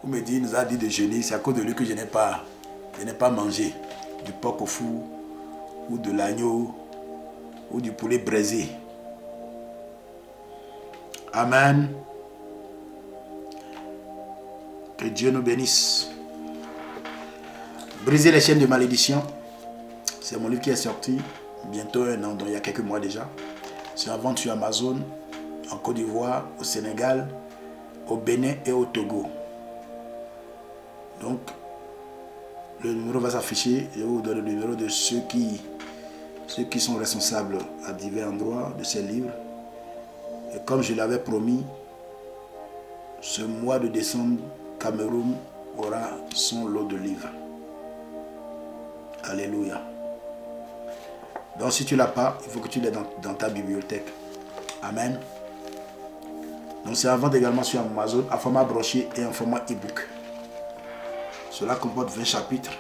Vous me dites, il nous a dit de jeûner, c'est à cause de lui que je n'ai pas mangé du porc au four, ou de l'agneau, ou du poulet braisé. Amen. Que Dieu nous bénisse. Briser les chaînes de malédiction. C'est mon livre qui est sorti bientôt 1 an, donc il y a quelques mois déjà. C'est en vente sur Amazon, en Côte d'Ivoire, au Sénégal, au Bénin et au Togo. Donc, le numéro va s'afficher. Je vais vous donner le numéro de ceux qui sont responsables à divers endroits de ces livres. Et comme je l'avais promis, ce mois de décembre, Cameroun aura son lot de livres. Alléluia. Donc si tu ne l'as pas, il faut que tu l'aies dans ta bibliothèque. Amen. Donc c'est en vente également sur Amazon, en format broché et en format e-book. Cela comporte 20 chapitres.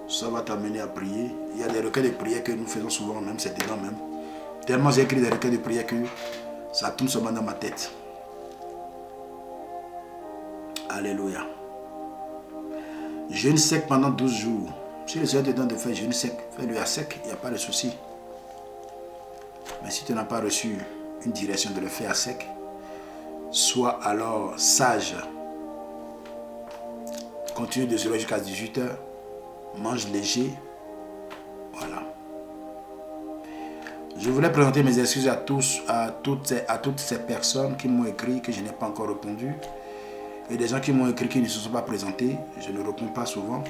Ça va t'amener à prier. Il y a des recueils de prières que nous faisons souvent, même c'est dedans même. Tellement j'ai écrit des recueils de prières que ça tourne seulement dans ma tête. Alléluia. Jeûne sec pendant 12 jours. Si le Seigneur te donne de faire jeûne sec, fais-le à sec, il n'y a pas de souci. Mais si tu n'as pas reçu une direction de le faire à sec, sois alors sage. Continue de jeûner jusqu'à 18 h. Mange léger. Voilà. Je voulais présenter mes excuses à toutes ces personnes qui m'ont écrit que je n'ai pas encore répondu. Et des gens qui m'ont écrit qui ne se sont pas présentés. Je ne réponds pas souvent.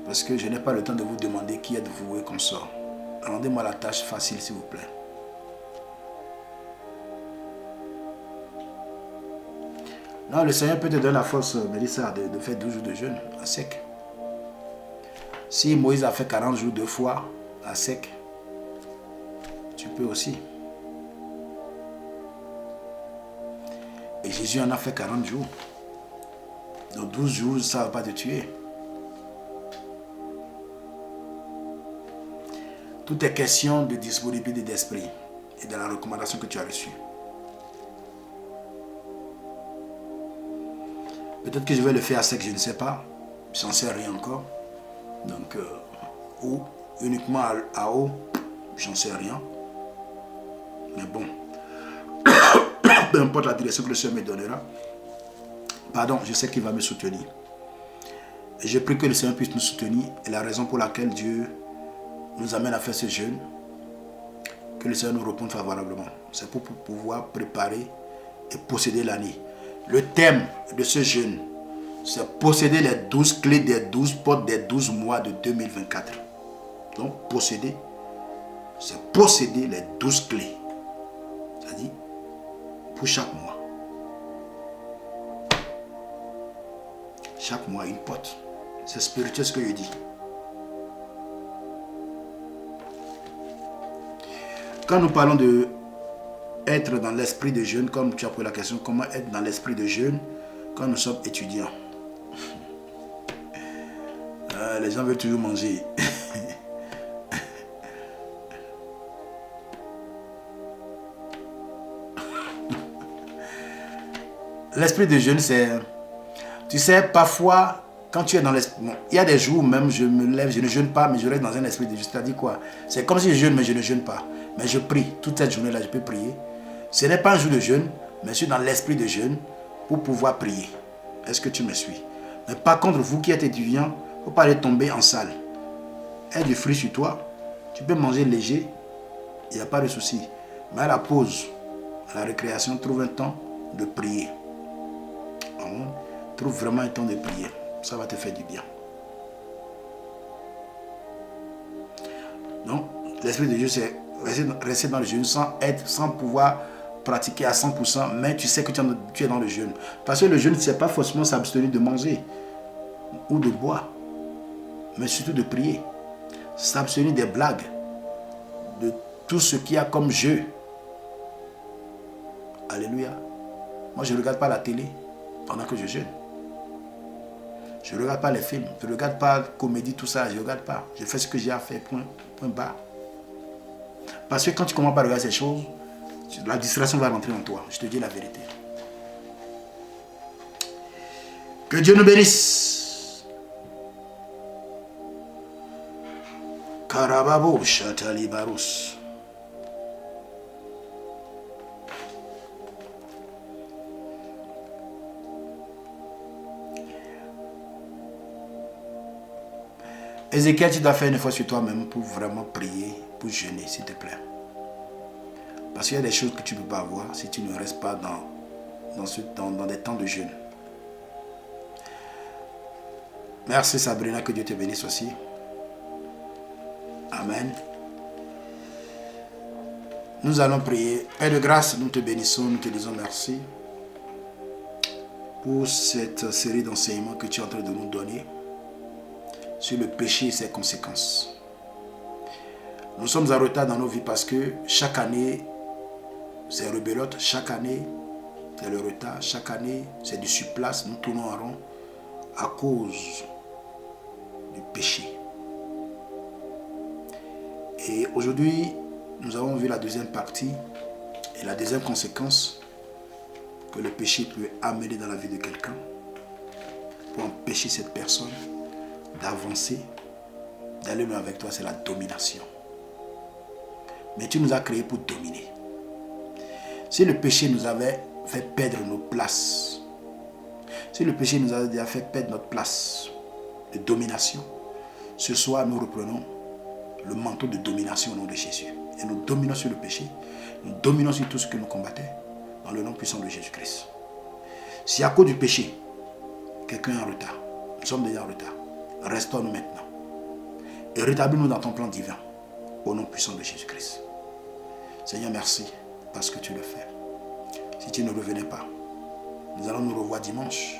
Parce que je n'ai pas le temps de vous demander qui êtes-vous et qu'on sort. Rendez-moi la tâche facile, s'il vous plaît. Non, le Seigneur peut te donner la force, Mélissa, de faire 12 jours de jeûne à sec. Si Moïse a fait 40 jours 2 fois à sec, tu peux aussi. Et Jésus en a fait 40 jours. Donc 12 jours, ça ne va pas te tuer. Tout est question de disponibilité d'esprit et de la recommandation que tu as reçue. Peut-être que je vais le faire à sec, je ne sais pas. Je n'en sais rien encore. Donc, ou uniquement à eau, j'en sais rien. Mais bon, peu importe la direction que le Seigneur me donnera. Pardon, je sais qu'il va me soutenir. Et je prie que le Seigneur puisse nous soutenir. Et la raison pour laquelle Dieu nous amène à faire ce jeûne, que le Seigneur nous réponde favorablement. C'est pour pouvoir préparer et posséder l'année. Le thème de ce jeûne, c'est posséder les 12 clés des 12 portes des 12 mois de 2024. Donc, posséder, c'est posséder les 12 clés. C'est-à-dire, pour chaque mois. Chaque mois, une porte. C'est spirituel ce que je dis. Quand nous parlons de être dans l'esprit de jeûne, comme tu as posé la question, comment être dans l'esprit de jeûne quand nous sommes étudiants? Les gens veulent toujours manger. L'esprit de jeûne, c'est... Tu sais, parfois, quand tu es dans l'esprit... Bon, il y a des jours où même je me lève, je ne jeûne pas, mais je reste dans un esprit de jeûne. C'est-à-dire quoi? C'est comme si je jeûne, mais je ne jeûne pas. Mais je prie. Toute cette journée-là, je peux prier. Ce n'est pas un jour de jeûne, mais je suis dans l'esprit de jeûne pour pouvoir prier. Est-ce que tu me suis? Mais par contre, vous qui êtes étudiant, il ne faut pas aller tomber en salle. Aie du fruit sur toi. Tu peux manger léger. Il n'y a pas de souci. Mais à la pause, à la récréation, trouve un temps de prier. Trouve vraiment un temps de prier. Ça va te faire du bien. Donc, l'esprit de Dieu, c'est rester dans le jeûne sans pouvoir pratiquer à 100%, mais tu sais que tu es dans le jeûne. Parce que le jeûne, ce n'est pas forcément s'abstenir de manger ou de boire, mais surtout de prier. S'abstenir des blagues, de tout ce qu'il y a comme jeu. Alléluia. Moi, je ne regarde pas la télé pendant que je jeûne. Je ne regarde pas les films, je ne regarde pas comédie, tout ça, je ne regarde pas. Je fais ce que j'ai à faire, point barre. Parce que quand tu commences à regarder ces choses, La distraction va rentrer en toi. Je te dis la vérité. Que Dieu nous bénisse. Karababo Shatali Barus. Ézéchiel, tu dois faire une fois sur toi-même pour vraiment prier, pour jeûner, s'il te plaît. Parce qu'il y a des choses que tu ne peux pas avoir si tu ne restes pas dans des temps de jeûne. Merci Sabrina, que Dieu te bénisse aussi. Amen. Nous allons prier. Père de grâce, nous te bénissons, nous te disons merci pour cette série d'enseignements que tu es en train de nous donner sur le péché et ses conséquences. Nous sommes en retard dans nos vies parce que chaque année, c'est rebelote, chaque année, c'est le retard, chaque année, c'est du surplace, nous tournons en rond à cause du péché. Et aujourd'hui, nous avons vu la deuxième partie et la deuxième conséquence que le péché peut amener dans la vie de quelqu'un pour empêcher cette personne d'avancer, d'aller loin avec toi, c'est la domination. Mais tu nous as créés pour dominer. Si le péché nous avait fait perdre nos places, si le péché nous avait déjà fait perdre notre place de domination, ce soir nous reprenons le manteau de domination au nom de Jésus. Et nous dominons sur le péché, nous dominons sur tout ce que nous combattons dans le nom puissant de Jésus-Christ. Si à cause du péché, quelqu'un est en retard, nous sommes déjà en retard, restaure-nous maintenant et rétablis-nous dans ton plan divin au nom puissant de Jésus-Christ. Seigneur, merci parce que tu le fais. Si tu ne revenais pas, nous allons nous revoir dimanche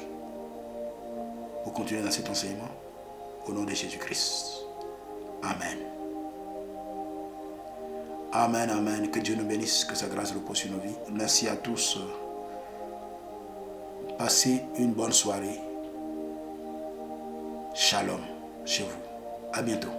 pour continuer dans cet enseignement au nom de Jésus-Christ. Amen. Amen, amen. Que Dieu nous bénisse, que sa grâce repose sur nos vies. Merci à tous. Passez une bonne soirée. Shalom chez vous. À bientôt.